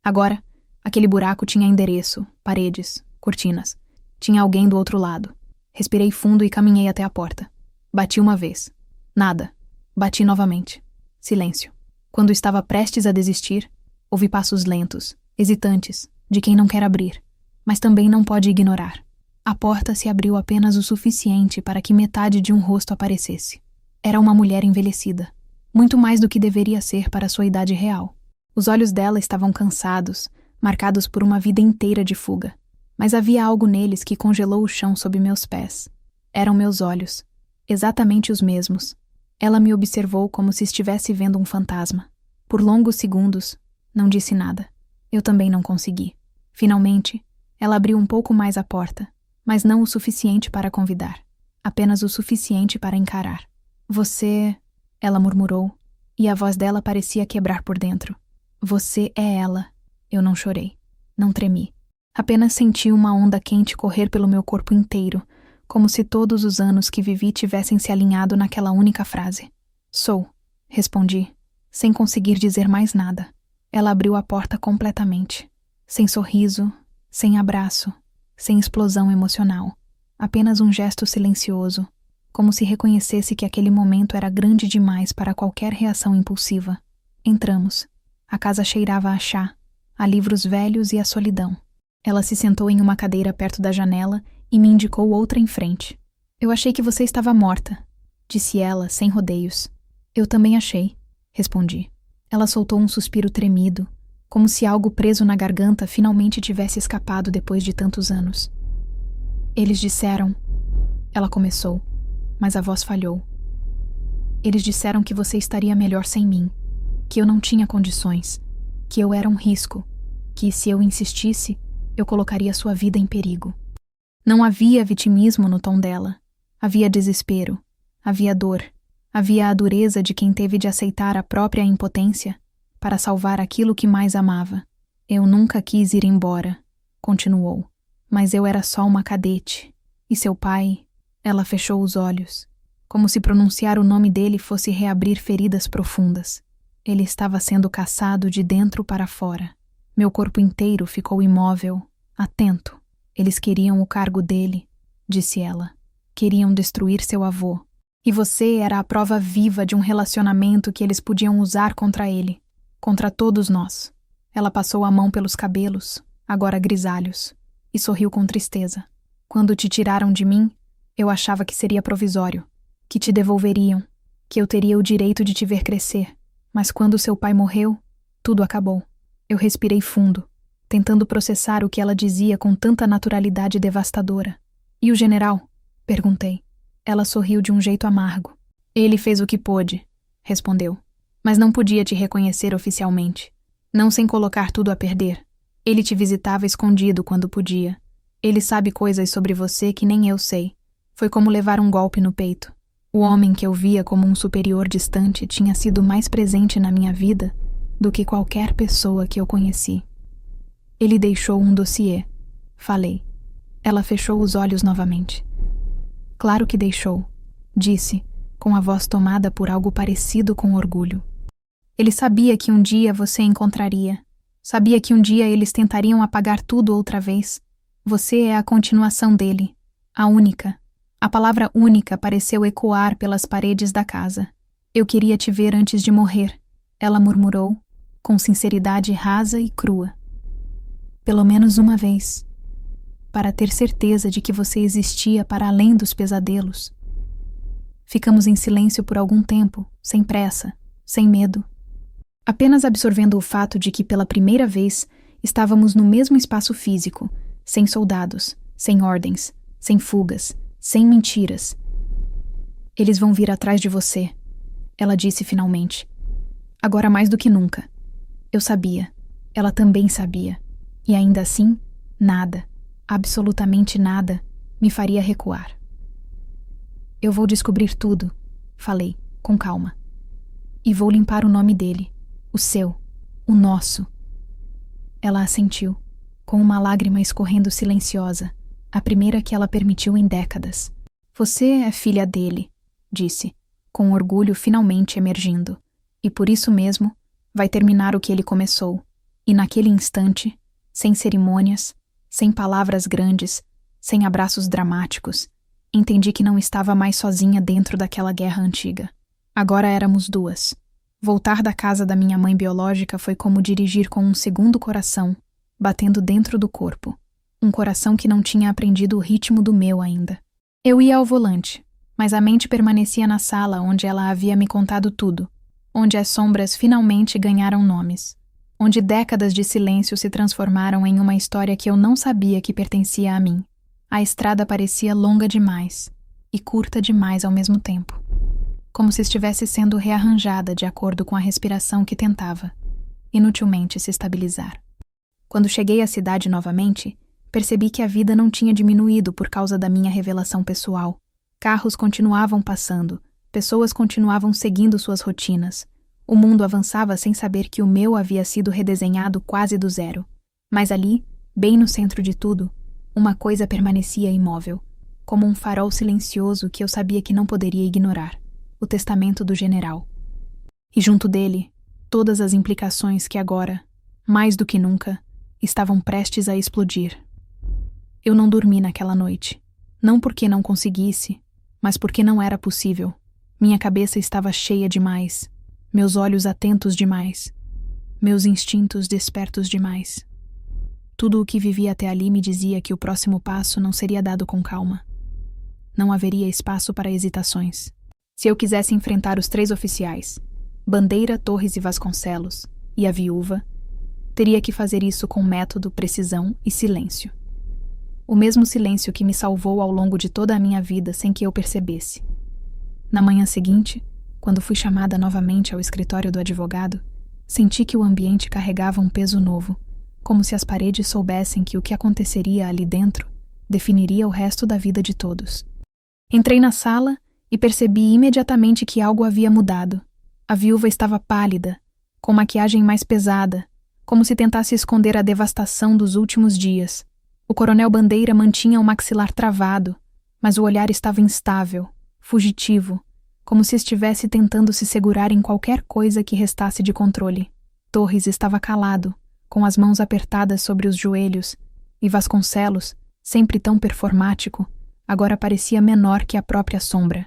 Agora, aquele buraco tinha endereço, paredes, cortinas. Tinha alguém do outro lado. Respirei fundo e caminhei até a porta. Bati uma vez. Nada. Bati novamente. Silêncio. Quando estava prestes a desistir, ouvi passos lentos, hesitantes, de quem não quer abrir, mas também não pode ignorar. A porta se abriu apenas o suficiente para que metade de um rosto aparecesse. Era uma mulher envelhecida, muito mais do que deveria ser para sua idade real. Os olhos dela estavam cansados, marcados por uma vida inteira de fuga, mas havia algo neles que congelou o chão sob meus pés. Eram meus olhos, exatamente os mesmos. Ela me observou como se estivesse vendo um fantasma. Por longos segundos, não disse nada. Eu também não consegui. Finalmente, ela abriu um pouco mais a porta, mas não o suficiente para convidar, apenas o suficiente para encarar. Você, ela murmurou, e a voz dela parecia quebrar por dentro. Você é ela. Eu não chorei, não tremi. Apenas senti uma onda quente correr pelo meu corpo inteiro, como se todos os anos que vivi tivessem se alinhado naquela única frase. Sou, respondi, sem conseguir dizer mais nada. Ela abriu a porta completamente, sem sorriso, sem abraço, sem explosão emocional. Apenas um gesto silencioso, como se reconhecesse que aquele momento era grande demais para qualquer reação impulsiva. Entramos. A casa cheirava a chá, a livros velhos e a solidão. Ela se sentou em uma cadeira perto da janela e me indicou outra em frente. Eu achei que você estava morta, disse ela, sem rodeios. Eu também achei, respondi. Ela soltou um suspiro tremido, como se algo preso na garganta finalmente tivesse escapado depois de tantos anos. Eles disseram... Ela começou, mas a voz falhou. Eles disseram que você estaria melhor sem mim, que eu não tinha condições, que eu era um risco, que se eu insistisse, eu colocaria sua vida em perigo. Não havia vitimismo no tom dela. Havia desespero, havia dor, havia a dureza de quem teve de aceitar a própria impotência para salvar aquilo que mais amava. Eu nunca quis ir embora, continuou, mas eu era só uma cadete. E seu pai... Ela fechou os olhos, como se pronunciar o nome dele fosse reabrir feridas profundas. Ele estava sendo caçado de dentro para fora. Meu corpo inteiro ficou imóvel, atento. Eles queriam o cargo dele, disse ela. Queriam destruir seu avô. E você era a prova viva de um relacionamento que eles podiam usar contra ele, contra todos nós. Ela passou a mão pelos cabelos, agora grisalhos, e sorriu com tristeza. Quando te tiraram de mim, eu achava que seria provisório, que te devolveriam, que eu teria o direito de te ver crescer. Mas quando seu pai morreu, tudo acabou. Eu respirei fundo, tentando processar o que ela dizia com tanta naturalidade devastadora. E o general? Perguntei. Ela sorriu de um jeito amargo. Ele fez o que pôde, respondeu. Mas não podia te reconhecer oficialmente. Não sem colocar tudo a perder. Ele te visitava escondido quando podia. Ele sabe coisas sobre você que nem eu sei. Foi como levar um golpe no peito. O homem que eu via como um superior distante tinha sido mais presente na minha vida do que qualquer pessoa que eu conheci. Ele deixou um dossiê. Falei. Ela fechou os olhos novamente. Claro que deixou, disse, com a voz tomada por algo parecido com orgulho. Ele sabia que um dia você encontraria. Sabia que um dia eles tentariam apagar tudo outra vez. Você é a continuação dele, a única. A palavra única pareceu ecoar pelas paredes da casa. Eu queria te ver antes de morrer, ela murmurou, com sinceridade rasa e crua. Pelo menos uma vez. Para ter certeza de que você existia para além dos pesadelos. Ficamos em silêncio por algum tempo, sem pressa, sem medo. Apenas absorvendo o fato de que pela primeira vez estávamos no mesmo espaço físico, sem soldados, sem ordens, sem fugas, sem mentiras. Eles vão vir atrás de você, ela disse finalmente. Agora mais do que nunca. Eu sabia, ela também sabia. E ainda assim, nada, absolutamente nada, me faria recuar. Eu vou descobrir tudo, falei, com calma. E vou limpar o nome dele, o seu, o nosso. Ela assentiu, com uma lágrima escorrendo silenciosa, a primeira que ela permitiu em décadas. Você é filha dele, disse, com orgulho finalmente emergindo, e por isso mesmo vai terminar o que ele começou. E naquele instante, sem cerimônias, sem palavras grandes, sem abraços dramáticos, entendi que não estava mais sozinha dentro daquela guerra antiga. Agora éramos duas. Voltar da casa da minha mãe biológica foi como dirigir com um segundo coração, batendo dentro do corpo. Um coração que não tinha aprendido o ritmo do meu ainda. Eu ia ao volante, mas a mente permanecia na sala onde ela havia me contado tudo, onde as sombras finalmente ganharam nomes, onde décadas de silêncio se transformaram em uma história que eu não sabia que pertencia a mim. A estrada parecia longa demais e curta demais ao mesmo tempo, como se estivesse sendo rearranjada de acordo com a respiração que tentava, inutilmente, se estabilizar. Quando cheguei à cidade novamente, percebi que a vida não tinha diminuído por causa da minha revelação pessoal. Carros continuavam passando, pessoas continuavam seguindo suas rotinas. O mundo avançava sem saber que o meu havia sido redesenhado quase do zero. Mas ali, bem no centro de tudo, uma coisa permanecia imóvel, como um farol silencioso que eu sabia que não poderia ignorar: o testamento do general. E junto dele, todas as implicações que agora, mais do que nunca, estavam prestes a explodir. Eu não dormi naquela noite, não porque não conseguisse, mas porque não era possível. Minha cabeça estava cheia demais, meus olhos atentos demais, meus instintos despertos demais. Tudo o que vivia até ali me dizia que o próximo passo não seria dado com calma. Não haveria espaço para hesitações. Se eu quisesse enfrentar os 3 oficiais, Bandeira, Torres e Vasconcelos, e a viúva, teria que fazer isso com método, precisão e silêncio. O mesmo silêncio que me salvou ao longo de toda a minha vida sem que eu percebesse. Na manhã seguinte, quando fui chamada novamente ao escritório do advogado, senti que o ambiente carregava um peso novo, como se as paredes soubessem que o que aconteceria ali dentro definiria o resto da vida de todos. Entrei na sala e percebi imediatamente que algo havia mudado. A viúva estava pálida, com maquiagem mais pesada, como se tentasse esconder a devastação dos últimos dias. O coronel Bandeira mantinha o maxilar travado, mas o olhar estava instável, fugitivo, como se estivesse tentando se segurar em qualquer coisa que restasse de controle. Torres estava calado, com as mãos apertadas sobre os joelhos, e Vasconcelos, sempre tão performático, agora parecia menor que a própria sombra.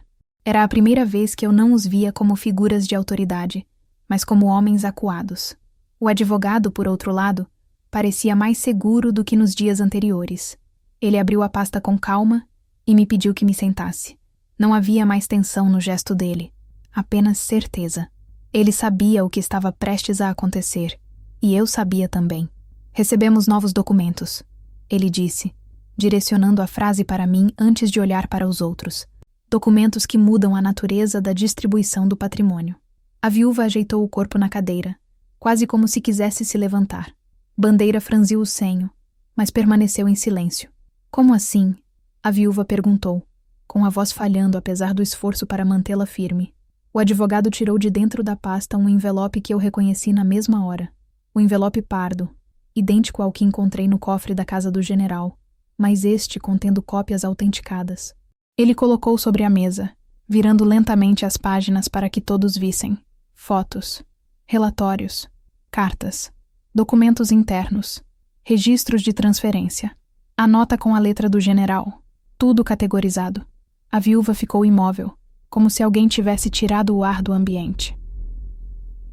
Era a primeira vez que eu não os via como figuras de autoridade, mas como homens acuados. O advogado, por outro lado, parecia mais seguro do que nos dias anteriores. Ele abriu a pasta com calma e me pediu que me sentasse. Não havia mais tensão no gesto dele, apenas certeza. Ele sabia o que estava prestes a acontecer, e eu sabia também. Recebemos novos documentos, ele disse, direcionando a frase para mim antes de olhar para os outros. Documentos que mudam a natureza da distribuição do patrimônio. A viúva ajeitou o corpo na cadeira, quase como se quisesse se levantar. Bandeira franziu o senho, mas permaneceu em silêncio. Como assim? A viúva perguntou, com a voz falhando apesar do esforço para mantê-la firme. O advogado tirou de dentro da pasta um envelope que eu reconheci na mesma hora. O envelope pardo, idêntico ao que encontrei no cofre da casa do general, mas este contendo cópias autenticadas. Ele colocou sobre a mesa, virando lentamente as páginas para que todos vissem. Fotos, relatórios, cartas, documentos internos, registros de transferência, a nota com a letra do general, tudo categorizado. A viúva ficou imóvel, como se alguém tivesse tirado o ar do ambiente.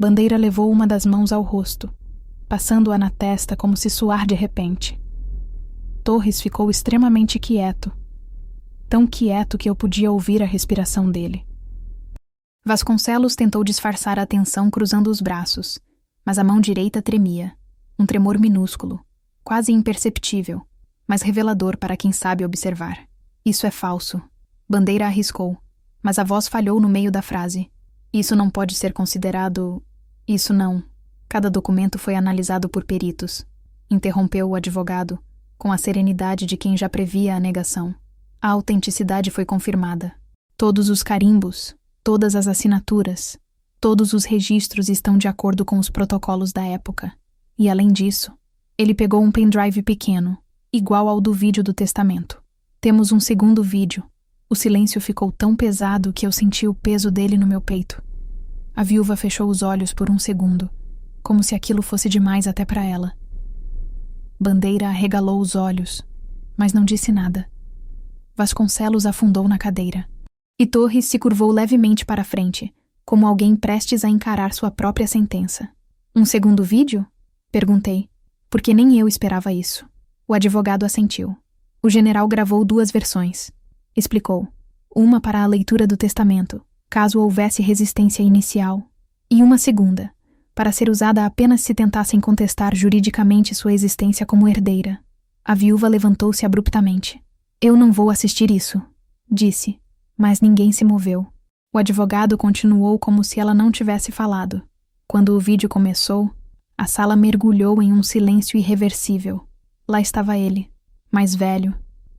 Bandeira levou uma das mãos ao rosto, passando-a na testa como se suar de repente. Torres ficou extremamente quieto, tão quieto que eu podia ouvir a respiração dele. Vasconcelos tentou disfarçar a tensão cruzando os braços, mas a mão direita tremia, um tremor minúsculo, quase imperceptível, mas revelador para quem sabe observar. Isso é falso. Bandeira arriscou, mas a voz falhou no meio da frase. Isso não pode ser considerado... Isso não. Cada documento foi analisado por peritos. Interrompeu o advogado, com a serenidade de quem já previa a negação. A autenticidade foi confirmada. Todos os carimbos, todas as assinaturas, todos os registros estão de acordo com os protocolos da época. E além disso, ele pegou um pendrive pequeno, igual ao do vídeo do testamento. Temos um segundo vídeo. O silêncio ficou tão pesado que eu senti o peso dele no meu peito. A viúva fechou os olhos por um segundo, como se aquilo fosse demais até para ela. Bandeira arregalou os olhos, mas não disse nada. Vasconcelos afundou na cadeira. E Torres se curvou levemente para frente, como alguém prestes a encarar sua própria sentença. Um segundo vídeo? Perguntei, porque nem eu esperava isso. O advogado assentiu. O general gravou 2 versões. Explicou. Uma para a leitura do testamento, caso houvesse resistência inicial, e uma segunda, para ser usada apenas se tentassem contestar juridicamente sua existência como herdeira. A viúva levantou-se abruptamente. Eu não vou assistir isso, disse, mas ninguém se moveu. O advogado continuou como se ela não tivesse falado. Quando o vídeo começou, a sala mergulhou em um silêncio irreversível. Lá estava ele, mais velho,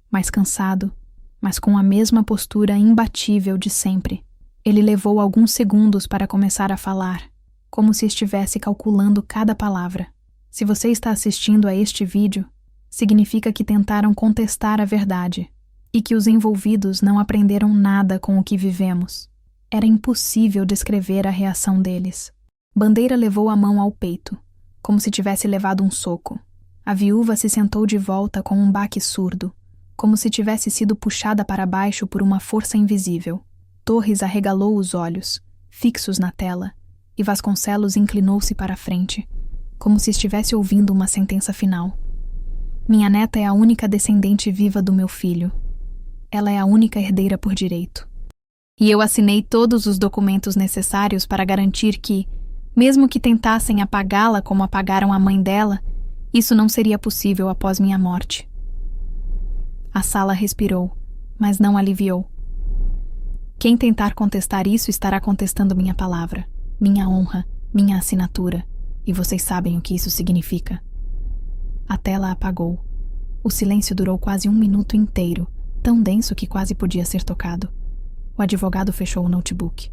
mais cansado, mas com a mesma postura imbatível de sempre. Ele levou alguns segundos para começar a falar, como se estivesse calculando cada palavra. Se você está assistindo a este vídeo, significa que tentaram contestar a verdade e que os envolvidos não aprenderam nada com o que vivemos. Era impossível descrever a reação deles. Bandeira levou a mão ao peito, como se tivesse levado um soco. A viúva se sentou de volta com um baque surdo, como se tivesse sido puxada para baixo por uma força invisível. Torres arregalou os olhos, fixos na tela, e Vasconcelos inclinou-se para a frente, como se estivesse ouvindo uma sentença final. Minha neta é a única descendente viva do meu filho. Ela é a única herdeira por direito. E eu assinei todos os documentos necessários para garantir que, mesmo que tentassem apagá-la como apagaram a mãe dela, isso não seria possível após minha morte. A sala respirou, mas não aliviou. Quem tentar contestar isso estará contestando minha palavra, minha honra, minha assinatura, e vocês sabem o que isso significa. A tela apagou. O silêncio durou quase 1 minuto inteiro, tão denso que quase podia ser tocado. O advogado fechou o notebook.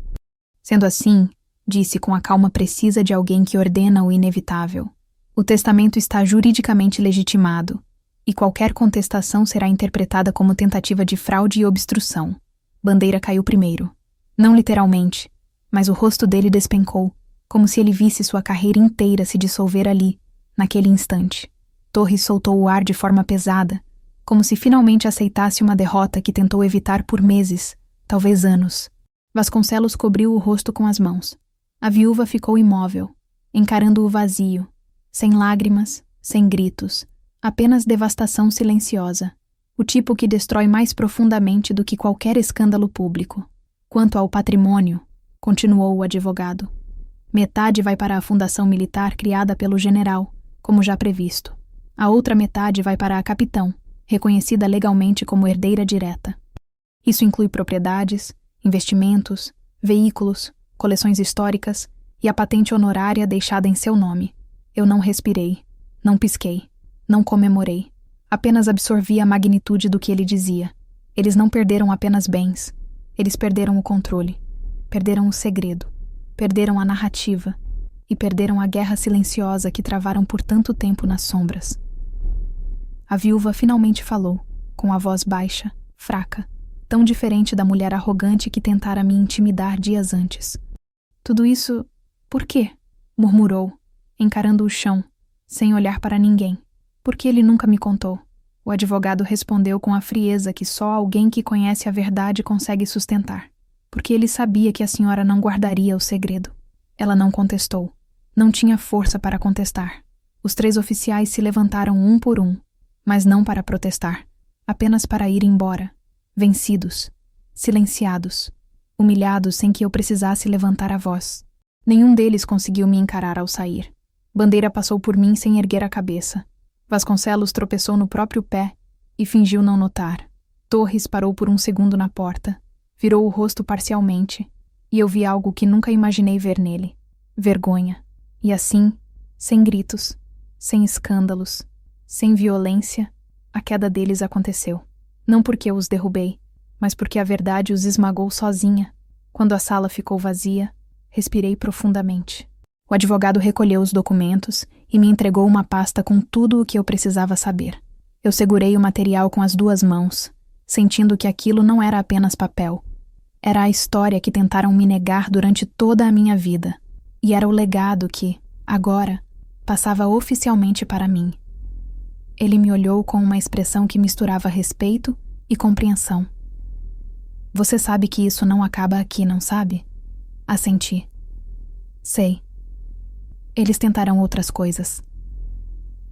Sendo assim, disse com a calma precisa de alguém que ordena o inevitável. O testamento está juridicamente legitimado, e qualquer contestação será interpretada como tentativa de fraude e obstrução. Bandeira caiu primeiro. Não literalmente, mas o rosto dele despencou, como se ele visse sua carreira inteira se dissolver ali, naquele instante. Torres soltou o ar de forma pesada, como se finalmente aceitasse uma derrota que tentou evitar por meses, talvez anos. Vasconcelos cobriu o rosto com as mãos. A viúva ficou imóvel, encarando o vazio, sem lágrimas, sem gritos, apenas devastação silenciosa, o tipo que destrói mais profundamente do que qualquer escândalo público. Quanto ao patrimônio, continuou o advogado, metade vai para a fundação militar criada pelo general, como já previsto. A outra metade vai para a capitão, reconhecida legalmente como herdeira direta. Isso inclui propriedades, investimentos, veículos, coleções históricas e a patente honorária deixada em seu nome. Eu não respirei, não pisquei, não comemorei. Apenas absorvi a magnitude do que ele dizia. Eles não perderam apenas bens. Eles perderam o controle. Perderam o segredo. Perderam a narrativa. E perderam a guerra silenciosa que travaram por tanto tempo nas sombras. A viúva finalmente falou, com a voz baixa, fraca, tão diferente da mulher arrogante que tentara me intimidar dias antes. Tudo isso, por quê? Murmurou, encarando o chão, sem olhar para ninguém. Porque ele nunca me contou. O advogado respondeu com a frieza que só alguém que conhece a verdade consegue sustentar. Porque ele sabia que a senhora não guardaria o segredo. Ela não contestou. Não tinha força para contestar. Os 3 oficiais se levantaram um por um, mas não para protestar, apenas para ir embora, vencidos, silenciados, humilhados sem que eu precisasse levantar a voz. Nenhum deles conseguiu me encarar ao sair. Bandeira passou por mim sem erguer a cabeça. Vasconcelos tropeçou no próprio pé e fingiu não notar. Torres parou por um segundo na porta, virou o rosto parcialmente, e eu vi algo que nunca imaginei ver nele. Vergonha. E assim, sem gritos, sem escândalos, sem violência, a queda deles aconteceu. Não porque eu os derrubei, mas porque a verdade os esmagou sozinha. Quando a sala ficou vazia, respirei profundamente. O advogado recolheu os documentos e me entregou uma pasta com tudo o que eu precisava saber. Eu segurei o material com as 2 mãos, sentindo que aquilo não era apenas papel. Era a história que tentaram me negar durante toda a minha vida. E era o legado que, agora, passava oficialmente para mim. Ele me olhou com uma expressão que misturava respeito e compreensão. Você sabe que isso não acaba aqui, não sabe? Assenti. Sei. Eles tentarão outras coisas.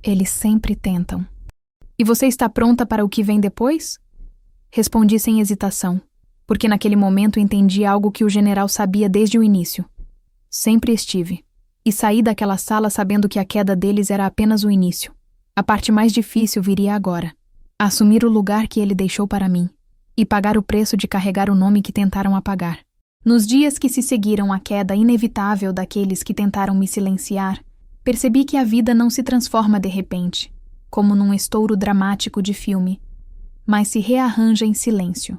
Eles sempre tentam. E você está pronta para o que vem depois? Respondi sem hesitação, porque naquele momento entendi algo que o general sabia desde o início. Sempre estive. E saí daquela sala sabendo que a queda deles era apenas o início. A parte mais difícil viria agora. Assumir o lugar que ele deixou para mim. E pagar o preço de carregar o nome que tentaram apagar. Nos dias que se seguiram à queda inevitável daqueles que tentaram me silenciar, percebi que a vida não se transforma de repente, como num estouro dramático de filme, mas se rearranja em silêncio.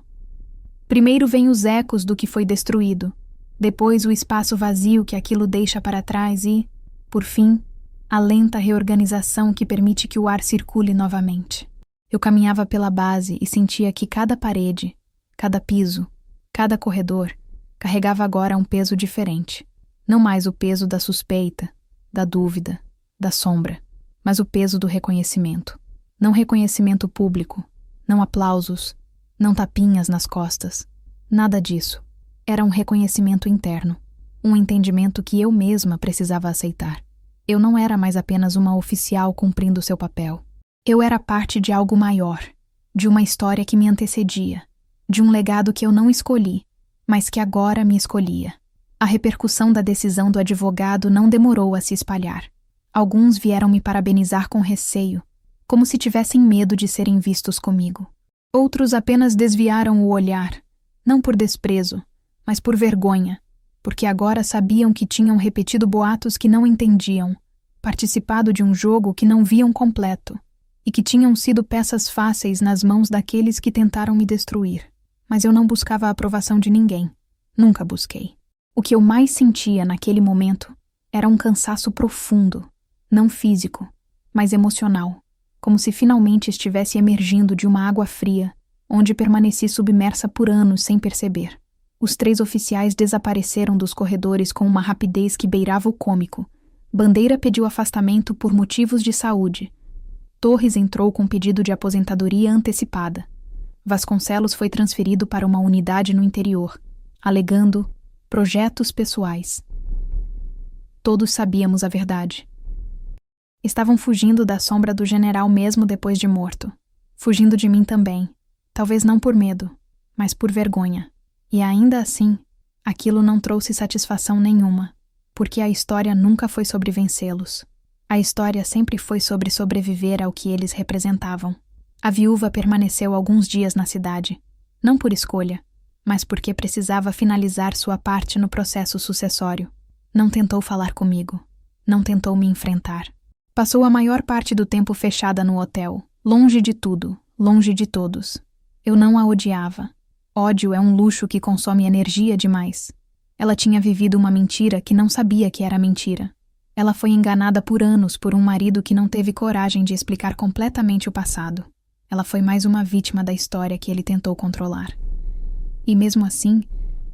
Primeiro vêm os ecos do que foi destruído, depois o espaço vazio que aquilo deixa para trás e, por fim, a lenta reorganização que permite que o ar circule novamente. Eu caminhava pela base e sentia que cada parede, cada piso, cada corredor carregava agora um peso diferente. Não mais o peso da suspeita, da dúvida, da sombra, mas o peso do reconhecimento. Não reconhecimento público, não aplausos, não tapinhas nas costas. Nada disso. Era um reconhecimento interno, um entendimento que eu mesma precisava aceitar. Eu não era mais apenas uma oficial cumprindo seu papel. Eu era parte de algo maior, de uma história que me antecedia, de um legado que eu não escolhi, mas que agora me escolhia. A repercussão da decisão do advogado não demorou a se espalhar. Alguns vieram me parabenizar com receio, como se tivessem medo de serem vistos comigo. Outros apenas desviaram o olhar, não por desprezo, mas por vergonha, porque agora sabiam que tinham repetido boatos que não entendiam, participado de um jogo que não viam completo, e que tinham sido peças fáceis nas mãos daqueles que tentaram me destruir. Mas eu não buscava a aprovação de ninguém. Nunca busquei. O que eu mais sentia naquele momento era um cansaço profundo, não físico, mas emocional, como se finalmente estivesse emergindo de uma água fria, onde permaneci submersa por anos sem perceber. Os 3 oficiais desapareceram dos corredores com uma rapidez que beirava o cômico. Bandeira pediu afastamento por motivos de saúde. Torres entrou com pedido de aposentadoria antecipada. Vasconcelos foi transferido para uma unidade no interior. alegando projetos pessoais. Todos sabíamos a verdade. Estavam fugindo da sombra do general mesmo depois de morto. Fugindo de mim também. Talvez não por medo, mas por vergonha. E ainda assim, aquilo não trouxe satisfação nenhuma, porque a história nunca foi sobre vencê-los. A história sempre foi sobre sobreviver ao que eles representavam. A viúva permaneceu alguns dias na cidade, não por escolha, mas porque precisava finalizar sua parte no processo sucessório. Não tentou falar comigo. Não tentou me enfrentar. Passou a maior parte do tempo fechada no hotel, longe de tudo, longe de todos. Eu não a odiava. Ódio é um luxo que consome energia demais. Ela tinha vivido uma mentira que não sabia que era mentira. Ela foi enganada por anos por um marido que não teve coragem de explicar completamente o passado. Ela foi mais uma vítima da história que ele tentou controlar. E mesmo assim,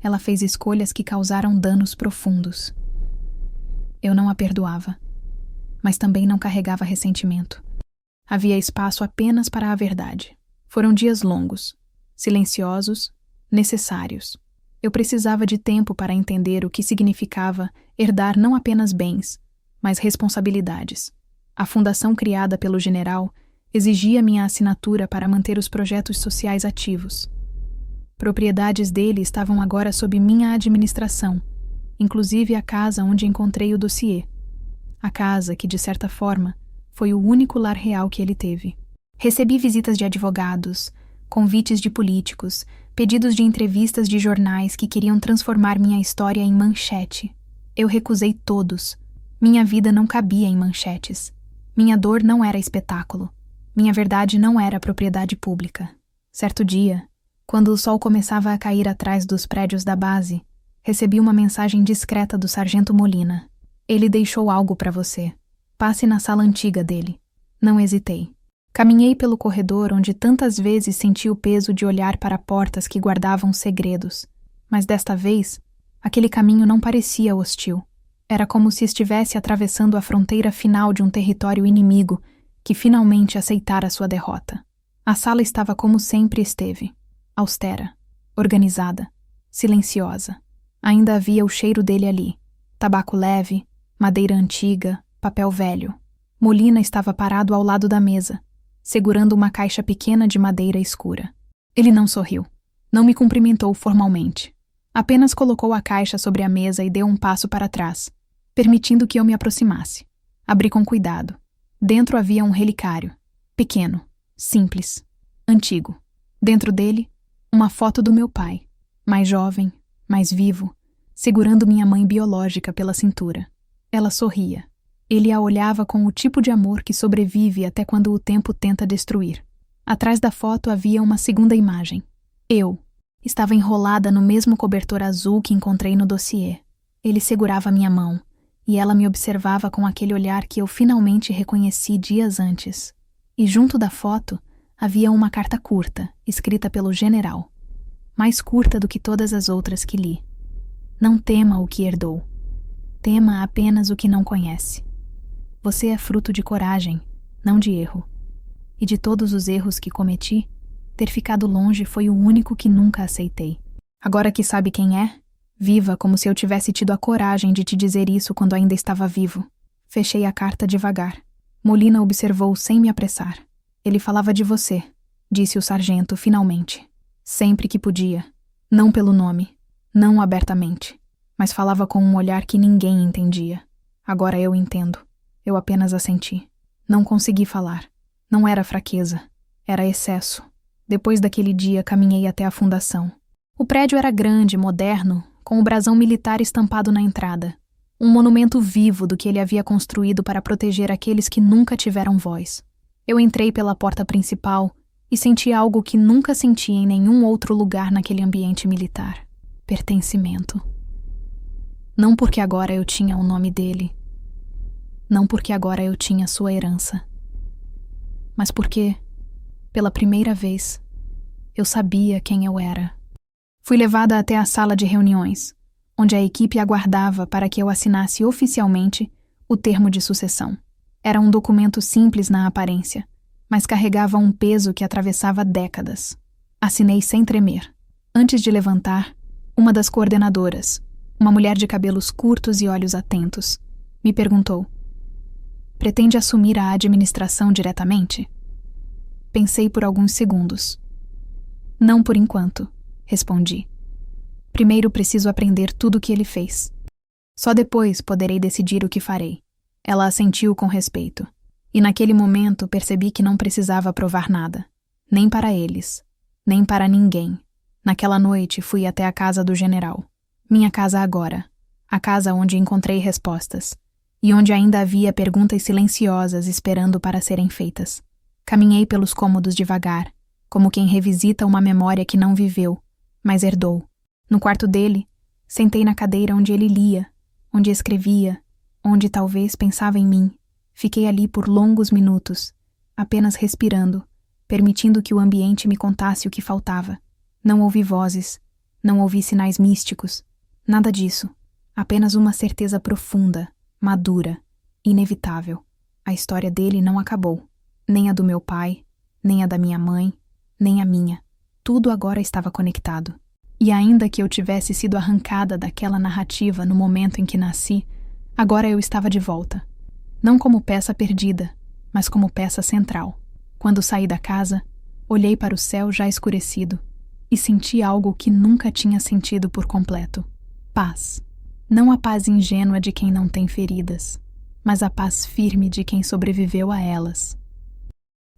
ela fez escolhas que causaram danos profundos. Eu não a perdoava, mas também não carregava ressentimento. Havia espaço apenas para a verdade. Foram dias longos, silenciosos, necessários. Eu precisava de tempo para entender o que significava herdar não apenas bens, mas responsabilidades. A fundação criada pelo general exigia minha assinatura para manter os projetos sociais ativos. Propriedades dele estavam agora sob minha administração, inclusive a casa onde encontrei o dossiê. A casa que, de certa forma, foi o único lar real que ele teve. Recebi visitas de advogados, convites de políticos, pedidos de entrevistas de jornais que queriam transformar minha história em manchete. Eu recusei todos. Minha vida não cabia em manchetes. Minha dor não era espetáculo. Minha verdade não era propriedade pública. Certo dia, quando o sol começava a cair atrás dos prédios da base, recebi uma mensagem discreta do sargento Molina. Ele deixou algo para você. Passe na sala antiga dele. Não hesitei. Caminhei pelo corredor onde tantas vezes senti o peso de olhar para portas que guardavam segredos. Mas desta vez, aquele caminho não parecia hostil. Era como se estivesse atravessando a fronteira final de um território inimigo que finalmente aceitara sua derrota. A sala estava como sempre esteve. Austera, organizada, silenciosa. Ainda havia o cheiro dele ali. Tabaco leve, madeira antiga, papel velho. Molina estava parado ao lado da mesa, segurando uma caixa pequena de madeira escura. Ele não sorriu. Não me cumprimentou formalmente. Apenas colocou a caixa sobre a mesa e deu um passo para trás, permitindo que eu me aproximasse. Abri com cuidado. Dentro havia um relicário. Pequeno, simples, antigo. Dentro dele, uma foto do meu pai, mais jovem, mais vivo, segurando minha mãe biológica pela cintura. Ela sorria. Ele a olhava com o tipo de amor que sobrevive até quando o tempo tenta destruir. Atrás da foto havia uma segunda imagem. Eu estava enrolada no mesmo cobertor azul que encontrei no dossiê. Ele segurava minha mão, e ela me observava com aquele olhar que eu finalmente reconheci dias antes. E junto da foto havia uma carta curta, escrita pelo general. Mais curta do que todas as outras que li. Não tema o que herdou. Tema apenas o que não conhece. Você é fruto de coragem, não de erro. E de todos os erros que cometi, ter ficado longe foi o único que nunca aceitei. Agora que sabe quem é, viva como se eu tivesse tido a coragem de te dizer isso quando ainda estava vivo. Fechei a carta devagar. Molina observou sem me apressar. Ele falava de você, disse o sargento finalmente. Sempre que podia. Não pelo nome, não abertamente, mas falava com um olhar que ninguém entendia. Agora eu entendo. Eu apenas assenti. Não consegui falar. Não era fraqueza. Era excesso. Depois daquele dia, caminhei até a fundação. O prédio era grande, moderno, com o brasão militar estampado na entrada. Um monumento vivo do que ele havia construído para proteger aqueles que nunca tiveram voz. Eu entrei pela porta principal e senti algo que nunca senti em nenhum outro lugar naquele ambiente militar. Pertencimento. Não porque agora eu tinha o nome dele. Não porque agora eu tinha sua herança. Mas porque, pela primeira vez, eu sabia quem eu era. Fui levada até a sala de reuniões, onde a equipe aguardava para que eu assinasse oficialmente o termo de sucessão. Era um documento simples na aparência, mas carregava um peso que atravessava décadas. Assinei sem tremer. Antes de levantar, Uma das coordenadoras, uma mulher de cabelos curtos e olhos atentos, me perguntou: pretende assumir a administração diretamente? Pensei por alguns segundos. Não por enquanto, respondi. Primeiro preciso aprender tudo o que ele fez. Só depois poderei decidir o que farei. Ela assentiu com respeito. E naquele momento percebi que não precisava provar nada. Nem para eles, nem para ninguém. Naquela noite fui até a casa do general. Minha casa agora. A casa onde encontrei respostas. E onde ainda havia perguntas silenciosas esperando para serem feitas. Caminhei pelos cômodos devagar, como quem revisita uma memória que não viveu, mas herdou. No quarto dele, sentei na cadeira onde ele lia, onde escrevia, onde talvez pensava em mim. Fiquei ali por longos minutos, apenas respirando, permitindo que o ambiente me contasse o que faltava. Não ouvi vozes, não ouvi sinais místicos, nada disso. Apenas uma certeza profunda, madura, inevitável. A história dele não acabou. Nem a do meu pai, nem a da minha mãe, nem a minha. Tudo agora estava conectado. E ainda que eu tivesse sido arrancada daquela narrativa no momento em que nasci, agora eu estava de volta. Não como peça perdida, mas como peça central. Quando saí da casa, olhei para o céu já escurecido e senti algo que nunca tinha sentido por completo. Paz. Não a paz ingênua de quem não tem feridas, mas a paz firme de quem sobreviveu a elas.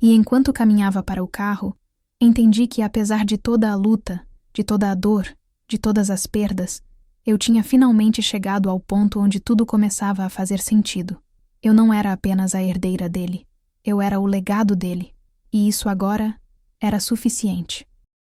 E enquanto caminhava para o carro, entendi que apesar de toda a luta, de toda a dor, de todas as perdas, eu tinha finalmente chegado ao ponto onde tudo começava a fazer sentido. Eu não era apenas a herdeira dele, eu era o legado dele, e isso agora era suficiente.